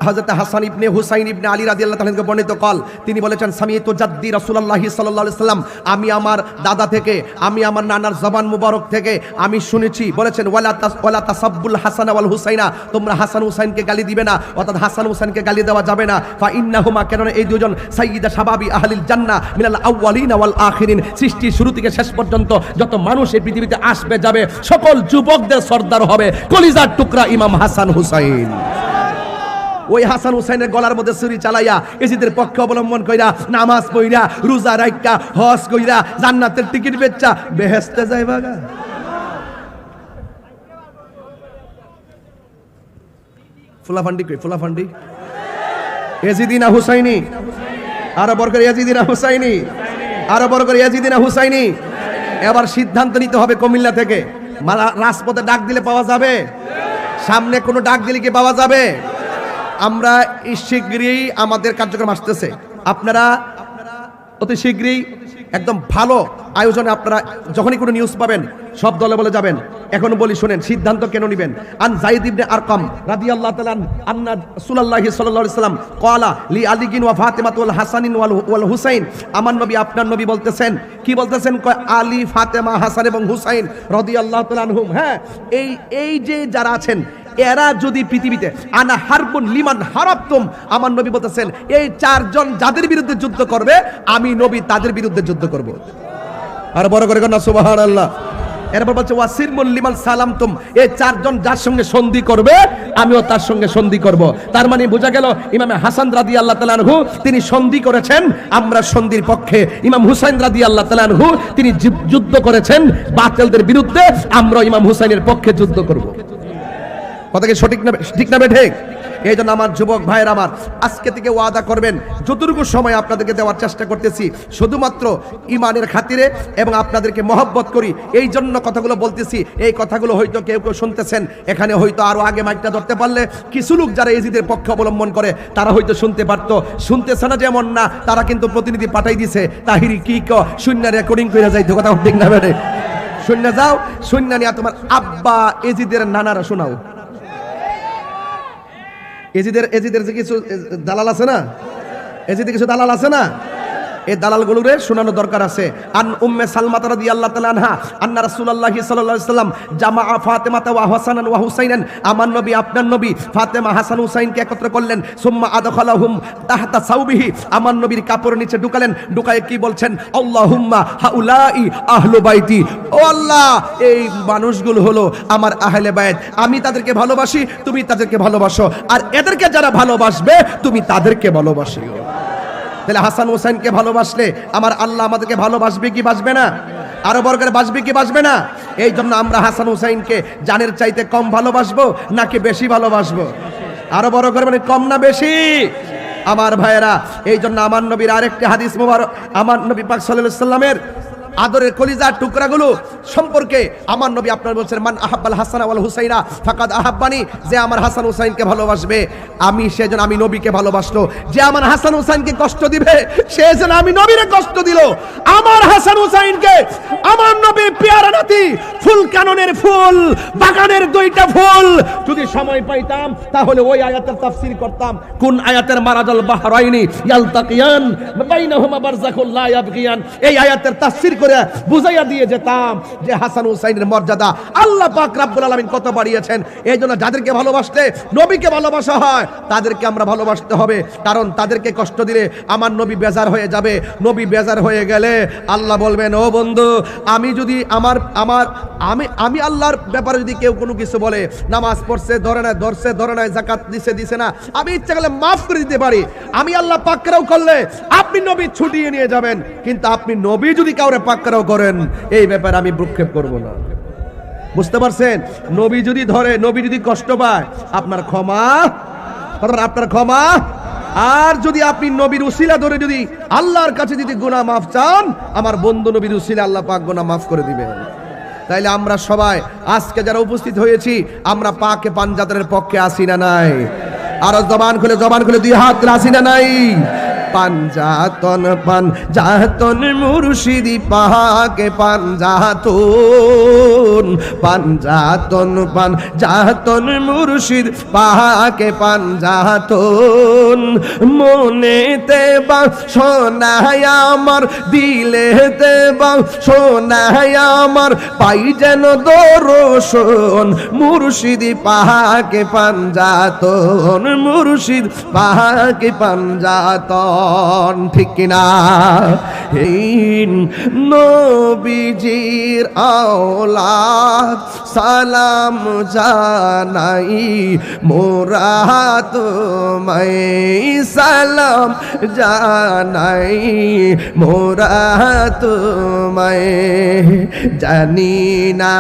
হযরত হাসান ইবনে হুসাইন ইবনে আলী রাদিয়াল্লাহু তাআলা থেকে বর্ণিত কল, তিনি বলেছেন সামিয়তু জাদ্দি রাসূলুল্লাহ সাল্লাল্লাহু আলাইহি সাল্লাম, আমি আমার দাদা থেকে, আমি আমার নানার জবান মুবারক থেকে আমি শুনেছি, বলেছেন ওয়ালা তাসাব্বুল হাসান ওয়াল হুসাইনা, তোমরা হাসান হুসাইনকে গালি দিবে না, অর্থাৎ হাসান হুসাইনকে গালি দেওয়া যাবে না। ফা ইন্নাহুমা, কেননা এই দুজন সাইয়্যিদা শাবাবি আহলিল জান্নাহ মিনাল আউয়ালিনা ওয়াল আখিরিন, সৃষ্টির শুরু থেকে শেষ পর্যন্ত যত মানুষ এই পৃথিবীতে আসবে যাবে সকল যুবকদের সর্দার হবে কলিজার টুকরা ইমাম হাসান হুসাইন। ওই হাসান হুসাইনের গলার মধ্যে ছুরি চালাইয়া এজিদের পক্ষে অবলম্বন কইরা, নামাজ পড়িয়া, রোজা রাখা, হজ কইরা, জান্নাতের টিকিট বেচা বেহেশতে যাইবা গা। ফুলাফান্ডি কই, ফুলাফান্ডি এজিদিনা হুসাইনি, আরো বড় করে এজিদিনা হুসাইনি, আরো বড় করে এজিদিনা হুসাইনি। এবার সিদ্ধান্ত নিতে হবে কুমিল্লা থেকে, রাজপথে ডাক দিলে পাওয়া যাবে? সামনে কোনো ডাক দিলে কি পাওয়া যাবে? আমরা শীঘ্রই আমাদের কার্যক্রম আসতেছে, আপনারা অতি শীঘ্রই একদম ভালো আয়োজনে আপনারা যখনই কোনো নিউজ পাবেন সব দলে বলে যাবেন। এখন বলি শুনেন, সিদ্ধান্ত কেন নেবেন। আন যায়েদ ইবনে আরকাম রাদিয়াল্লাহু তাআলা আন্না রাসূলুল্লাহ সাল্লাল্লাহু আলাইহি ওয়াসাল্লাম ক্বালা লি আলিগিন ওয়া ফাতিমাতু ওয়াল হাসানিন ওয়াল হুসাইন, আমার নবী আপনার নবী বলতেছেন, কি বলতেছেন? কয় আলী, ফাতেমা, হাসান এবং হুসাইন রাদিয়াল্লাহু তাআলা আনহুম, হ্যাঁ এই যে যারা আছেন এরা যদি পৃথিবীতে আনা হারবুন লিমান হারাবতুম, আমার নবী বলতেছেন এই চারজন যাদের বিরুদ্ধে যুদ্ধ করবে আমি নবী তাদের বিরুদ্ধে যুদ্ধ করব। আর বড় করে না সুবহানাল্লাহ। এরপর বলছে ওয়াসিরমুল লিমান সালামতুম, এই চারজন যার সঙ্গে সন্ধি করবে আমিও তার সঙ্গে সন্ধি করব। তার মানে বোঝা গেল ইমাম হাসান রাদিয়াল্লাহু তাআলা আনহু তিনি সন্ধি করেছেন, আমরা সন্ধির পক্ষে। ইমাম হুসাইন রাদিয়াল্লাহু তাআলা আনহু তিনি যুদ্ধ করেছেন বাতিলদের বিরুদ্ধে, আমরা ইমাম হুসাইনের পক্ষে যুদ্ধ করব। কথা কি সঠিক না, ঠিক না বেঠিক? এই জন্য আমার যুবক ভাইয়ের আমার আজকে থেকে ওয়াদা করবেন, যতটুকু সময় আপনাদেরকে দেওয়ার চেষ্টা করতেছি শুধুমাত্র ইমানের খাতিরে এবং আপনাদেরকে মহব্বত করি এই জন্য কথাগুলো বলতেছি। এই কথাগুলো হয়তো কেউ কেউ শুনতেছেন, এখানে হয়তো আরো আগে মাইকটা ধরতে পারলে কিছু লোক যারা এজিদের পক্ষে অবলম্বন করে তারা হয়তো শুনতে পারতো, শুনতেছে না যেমন না, তারা কিন্তু প্রতিনিধি পাঠাই দিছে, তাহিরি কি শূন্য রেকর্ডিং করে যাইতো। কথা ঠিক না বেড়ে শূন্য যাও, শূন্য নিয়ে তোমার আব্বা এজিদের নানারা শোনাও। এজিদের যে কিছু দালাল আছে না, এজিদের কিছু দালাল আছে না, এই দালালগুলোরে শোনানো দরকার আছে। আন উম্মে সালমা রাদিয়াল্লাহু তাআলা আনহা আন্না রাসূলুল্লাহ সাল্লাল্লাহু আলাইহি ওয়াসাল্লাম জামাআ ফাতিমাতা ওয়া হাসানান ওয়া হুসাইনান, আমার নবী আপনার নবী ফাতেমা, হাসান, হুসাইনকে একত্র করলেন। সুম্মা আদখালাহুম তাহতা সাউবিহি, আমার নবীর কাপড়ের নিচে ঢুকালেন, ঢুকায়ে কি বলছেন? আল্লাহুম্মা হাউলাই আহলু বাইতি, ও আল্লাহ এই মানুষগুলো হলো আমার আহলে বাইত, আমি তাদেরকে ভালোবাসি, তুমি তাদেরকে ভালোবাসো, আর এদেরকে যারা ভালোবাসবে তুমি তাদেরকে ভালোবাসিও। তাহলে হাসান হুসাইনকে ভালোবাসলে আমার আল্লাহ আমাদেরকে ভালোবাসবে কি বাসবে না? আরো বর্গের বাসবে কি বাসবে না? এই জন্য আমরা হাসান হুসাইনকে জানের চাইতে কম ভালোবাসবো নাকি বেশি ভালোবাসবো? আরো বড় করে মানে কম না বেশি? আমার ভাইয়েরা, এই জন্য আমার নবীর আরেকটি হাদিস মুবারক, আমার নবী পাক সাল্লাল্লাহু আলাইহি ওয়াসাল্লামের আদরের কলিজার টুকরাগুলো সম্পর্কে আমার নবী আপনার বলছেন, মান আহাব্বাল হাসান ওয়াল হুসাইনা ফাকাদ আহাব্বানি, যে আমার হাসান হুসাইনকে ভালোবাসবে আমি সেজন্য আমি নবীকে ভালোবাসলো, যে আমার হাসান হুসাইনকে কষ্ট দিবে সেজন্য আমি নবীরে কষ্ট দিল। আমার হাসান হুসাইনকে আমার নবী পেয়ারা নাতি ফুল কাননের ফুল, বাগানের 2টা ফুল। যদি সময় পাইতাম তাহলে ওই আয়াতের তাফসীর করতাম। কোন আয়াতের মারাজাল বাহরাইনি ইয়ালতাকিয়ান বাইনাহুমা বারযাখুল লা ইয়াবগিয়ান, এই আয়াতের তাফসীর করে বুঝাইয়া দিয়ে যেতাম যে হাসান হুসাইনের মর্যাদা আল্লাহ পাক রব্বুল আলামিন কত বাড়িয়েছেন। এইজন্য যাদেরকে ভালোবাসলে নবীকে ভালোবাসা হয়, তাদেরকে আমরা ভালোবাসতে হবে। কারণ তাদেরকে কষ্ট দিলে আমার নবী বেজার হয়ে যাবে। নবী বেজার হয়ে গেলে আল্লাহ বলবেন, ও বন্ধু, আমি যদি আমি আল্লাহর ব্যাপারে যদি কেউ কোনো কিছু বলে, নামাজ পড়ছে ধরে না, ধরছে ধরে না, যাকাত দিছে না, আমি ইচ্ছা করলে মাফ করে দিতে পারি। আমি আল্লাহ পাকরাও করলে আপনি নবী ছুটিয়ে নিয়ে যাবেন, কিন্তু আপনি নবী যদি কাউরে পাকরাও করেন, এই ব্যাপারে আমি ভ্রুক্ষেপ করব না। বুঝতে পারছেন? নবী যদি ধরে, নবী যদি কষ্ট পায়, আপনার ক্ষমা, আর যদি আপনি নবীর উসিলা ধরে যদি আল্লাহর কাছে যদি গুনাহ মাফ চান, আমার বন্ধু নবীর উসিলা আল্লাহ পাক গুনাহ মাফ করে দিবেন। তাইলে আমরা সবাই আজকে যারা উপস্থিত হয়েছি, আমরা পাকে পাঞ্জাতের পক্ষে আসি না নাই? আর জবান খুলে 2 হাত আসি না নাই? পাঞ্জাতন মুর্শিদি পাকে পাঞ্জাতন মুর্শিদ পাকে পাঞ্জাতন। মনেতে বা সোনায় আমার, দিলেতে বা সোনায় আমার, পাই যেন দর্শন মুর্শিদি পাকে পাঞ্জাতন, মুর্শিদ পাকে পাঞ্জাতন। ঠিক কিনা? নবীজির আওলাদ সালাম জানাই, মোরা তোমায় সালাম জানাই, মোরা তোমায়। জানি না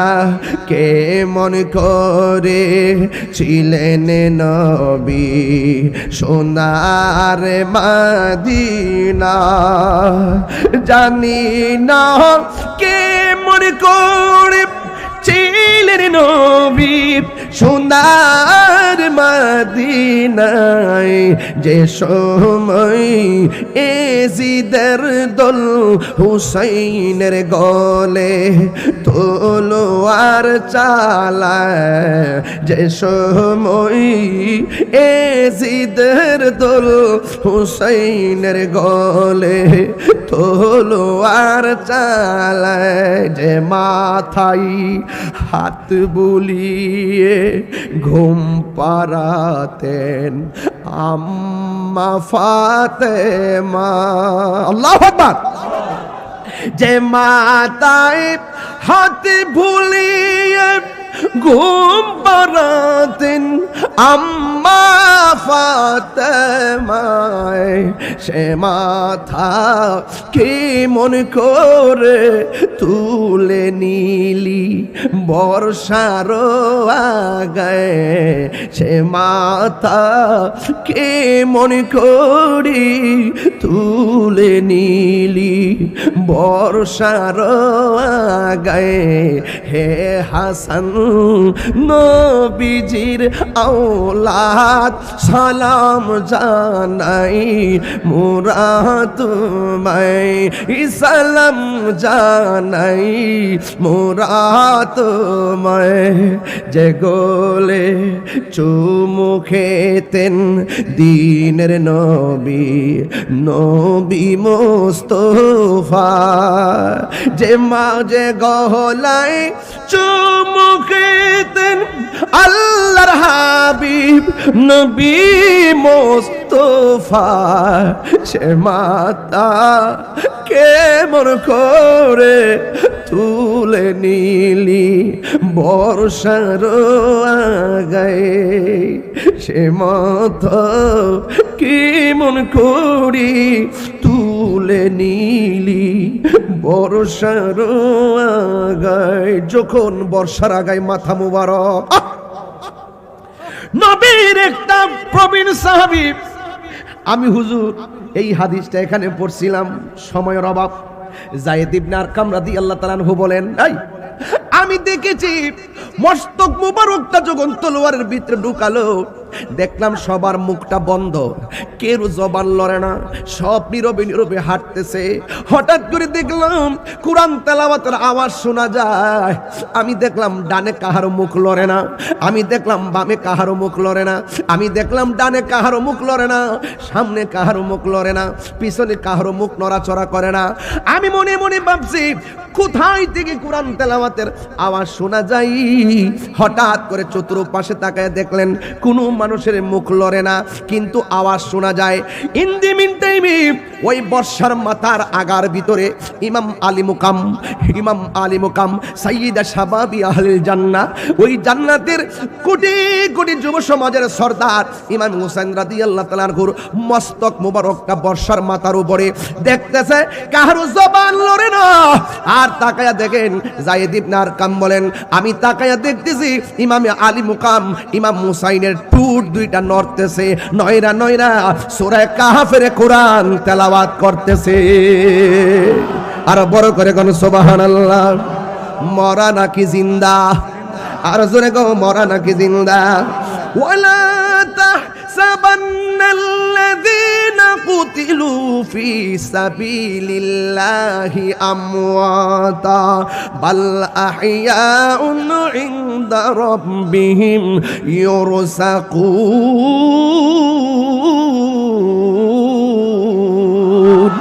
কেমন করে ছিলেন নবী সোনার মদিনা, জানি না কেমন করে ছিলেন নবী সোনার মদিনায়। যে সময় এজিদের দল হুসাইনের গলে তলোয়ার চালায়, যে সময় এজিদের দল হুসাইনের গলে তলোয়ার চালায়, যে মাথায় হাত বুলিয়ে ঘুম পাড়াতেন আম্মা ফাতেমা। আল্লাহু আকবার। যে মাথায় হাত বুলিয়ে ঘুম পাড়াতেন আম্মা ফাতেমায়, সে মাথা কি মন করে তুলে নিলি বর্ষার আগায়, সে মাথা কে মন করি তুলে নিলি বর্ষার আগায়। হে হাসান নবীজির আওলাদ সালাম জানাই, মোরা তোমায় সালাম জানাই, মোরা তোমায়। যে গোলে চুমু খেতেন দিনের নবী, নবী মুস্তাফা, যে মাঝে গলায় চুমু খেতেন আল্লাহর হাবিব নবী মুস্তাফা, সে মাতা কেমন করে তুলে নিলি বর্ষার আগায়, সে মাতা কেমন করি তুলে নিলি বর্ষার আগায়। যখন বর্ষার আগায় মাথা মুবারক, নবীর একটা প্রবীণ সাহাবী, আমি হুজুর এই হাদিসটা এখানে পড়ছিলাম, সময়ের অভাব। যায়েদ ইবনে আরকাম রাদিয়াল্লাহু তাআলা আনহু বলেন, আমি দেখেছি মস্তক মুবারকটা যখন তলোয়ারের ভিতরে ঢুকালো, দেখলাম সবার মুখটা বন্ধ, কেউ জবান লড়ে না, সব নীরবে নীরবে হাঁটতেছে। হঠাৎ করে দেখলাম কোরআন তেলাওয়াতের আওয়াজ শোনা যায়। আমি দেখলাম ডানে কাহারো মুখ লড়ে না, আমি দেখলাম বামে কাহারো মুখ লড়ে না, আমি দেখলাম ডানে কাহারো মুখ লড়ে না, সামনে কাহারো মুখ লড়ে না, পিছনে কাহারো মুখ নড়াচড়া করে না। আমি মনে মনে ভাবছি কোথায় থেকে কোরআন তেলাওয়াতের আওয়াজ শোনা যায়। হঠাৎ করে চতুর্পাশে তাকায় দেখলেন কোনো মানুষের মুখ লড়ে না, কিন্তু আওয়াজ শোনা যায়। ইন দি মিন টাইমে ওই বর্ষার মাথার আগার ভিতরে ইমাম আলী মুকাম সাইয়্যিদা শাবাবি আহলিল জান্নাহ, ওই জান্নাতের কোটি কোটি যুব সমাজের সরদার ইমাম হুসাইন রাদিয়াল্লাহু তাআলার মস্তক মুবারকটা বর্ষার মাথার উপরে দেখতেছে, কারো জবান লড়ে না। আর তাকায়া দেখেন যায়েদ ইবনে আরকাম বলেন, আমি তাকায়া দেখতেছি ইমামে আলী মুকাম ইমাম হুসাইনের টুট দুইটা নড়তেছে, নয়রা নয়রা সূরা কাহফের কোরআন তেলাওয়াত করতেছে। আর বড় করে কোন সুবহানাল্লাহ। মরা নাকি জিন্দা? আর জোরে গো, মরা নাকি জিন্দা? ওয়ালা তাহসাবান্নাল্লাযীনা কুতিলু ফি সাবিলিল্লাহি আমওয়াতা বাল আহইয়াউন ইনদা রাব্বিহিম ইউরসাকুন।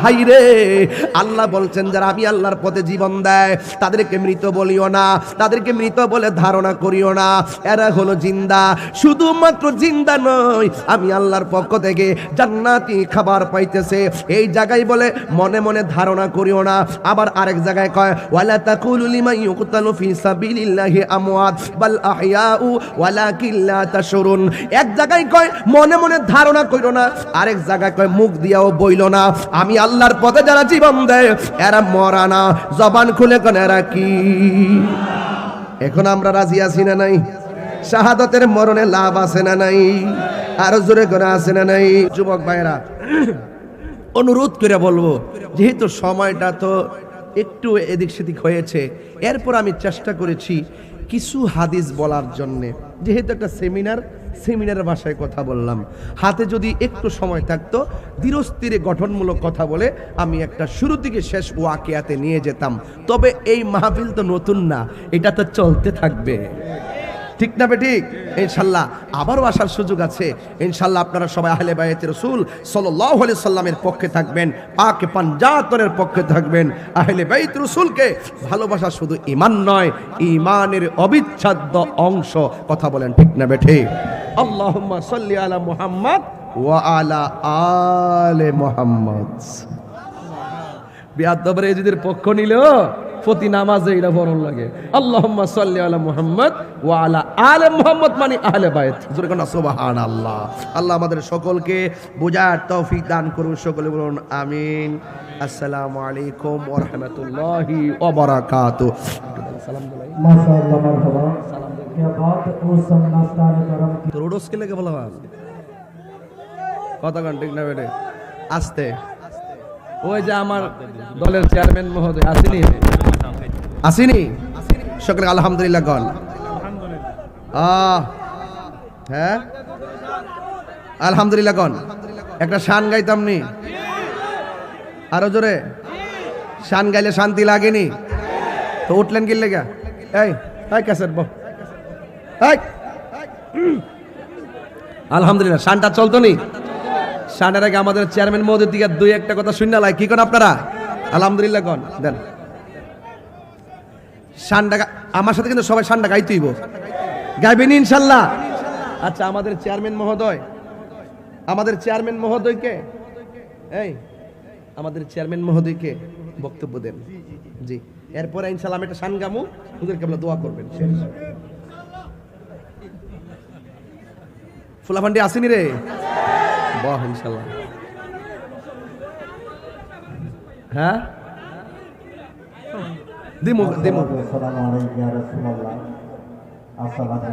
হাইরে, আল্লাহ বলছেন যারা আমি আল্লাহর পথে জীবন দেয় তাদেরকে মৃত বলিও না, তাদেরকে মৃত বলে ধারণা করিও না, এরা হলো জিন্দা। শুধুমাত্র জিন্দা নয়, আমি আল্লাহর পক্ষ থেকে জান্নাতি খাবার পাইতেছে। এই জায়গায় বলে মনে মনে ধারণা করিও না। আবার আরেক জায়গায় কয় ওয়ালা তাকুলু লিমান ইউকতালু ফি সাবিলিল্লাহি আমওয়াত বাল আহইয়াউ ওয়ালাকিন লা তাশউরুন। এক জায়গায় কয় মনে মনে ধারণা করিও না, আরেক জায়গায় কয় মুখ দিয়াও বইলো না আমি আল্লাহর পথে যারা জীবন দেয় এরা মরা না। জবান খুলে কোন এরা কি? এখন আমরা রাজি আছি না নাই? শাহাদাতের মরণে লাভ আছে না নাই? আরো জোরে করে আছে না নাই? যুবক ভাইরা, অনুরোধ করে বলবো, যেহেতু সময়টা তো একটু এদিক সেদিক হয়েছে, এরপর আমি চেষ্টা করেছি কিছু হাদিস বলার জন্যে। যেহেতু একটা সেমিনারের ভাষায় কথা বললাম, হাতে যদি একটু সময় থাকতো ধীরস্থিরে গঠনমূলক কথা বলে আমি একটা শুরু থেকে শেষ ওয়াকিয়াতে নিয়ে যেতাম। তবে এই মাহফিল তো নতুন না, এটা তো চলতে থাকবে, ঠিক না বেঠিক? ইনশাল্লাহ আবারও আসার সুযোগ আছে। ইনশাল্লাহ আপনারা সবাই আহলে বায়তে রাসূল সাল্লাল্লাহু আলাইহি সাল্লামের পক্ষে থাকবেন, পাক পাঞ্জাতনের পক্ষে থাকবেন। আহলে বাইত রাসূলকে ভালোবাসা শুধু ঈমান নয়, ঈমানের অবিচ্ছেদ্য অংশ। কথা বলেন ঠিক না বেঠিক? আল্লাহুম্মা সাল্লি আলা মুহাম্মদ ওয়া আলা আলে মুহাম্মদ। বিয়াদবরে এজিদের পক্ষ নিল প্রতি নামাজে এটা বরণ লাগে, আল্লাহুম্মা সাল্লি আলা মুহাম্মদ ওয়া আলা আলে মুহাম্মদ, মানে আহলে বাইত। জোরে কোন সুবহানাল্লাহ। আল্লাহ আমাদের সকলকে বোঝার তৌফিক দান করুন। সকলে বলুন আমিন। আসসালামু আলাইকুম ওয়া রাহমাতুল্লাহি ওয়া বারাকাতুহু। সালাম দিলাই মাশাআল্লাহ, মারহাবা। क्या बात है, उस समनास्ताने करम की তো রোডস কে লাগে বলা হয় কথা গান ঠিক না বেটে? আস্তে। ওই যে আমার দলের চেয়ারম্যান মহোদয় আসেনি সকলে আলহামদুলিল্লাহ গণ। হ্যাঁ আলহামদুলিল্লাহ গণ। একটা শান গাইতাম নি? আরো জোরে শান গাইলে শান্তি লাগেনি? তো উঠলেন কি লেগা? এই ক্যাসেট বল। আলহামদুলিল্লাহ শানটা চলতো নি? শানের আগে আমাদের চেয়ারম্যান মহোদয় দিকে দুই একটা কথা শুননা লাই, কি কোন আপনারা? আলহামদুলিল্লাহ গণ দেন শানটা। আমার সাথে কিন্তু সবাই শানটা গাইতেইব, গাইবেন ইনশাল্লাহ। আচ্ছা, আমাদের চেয়ারম্যান মহোদয়কে আমাদের চেয়ারম্যান মহোদয়কে বক্তব্য দেন। জি, এরপরে ইনশাল্লাহ আমি একটা শান গামু, ওদেরকে আপনারা দোয়া করবেন। ফুলাফান্ডি আসেনি রে? বাহ, ইনশাল্লাহ। হ্যাঁ দিমু। আসসালামু আলাইকুম ইয়া রাসূলুল্লাহ। আসসালামু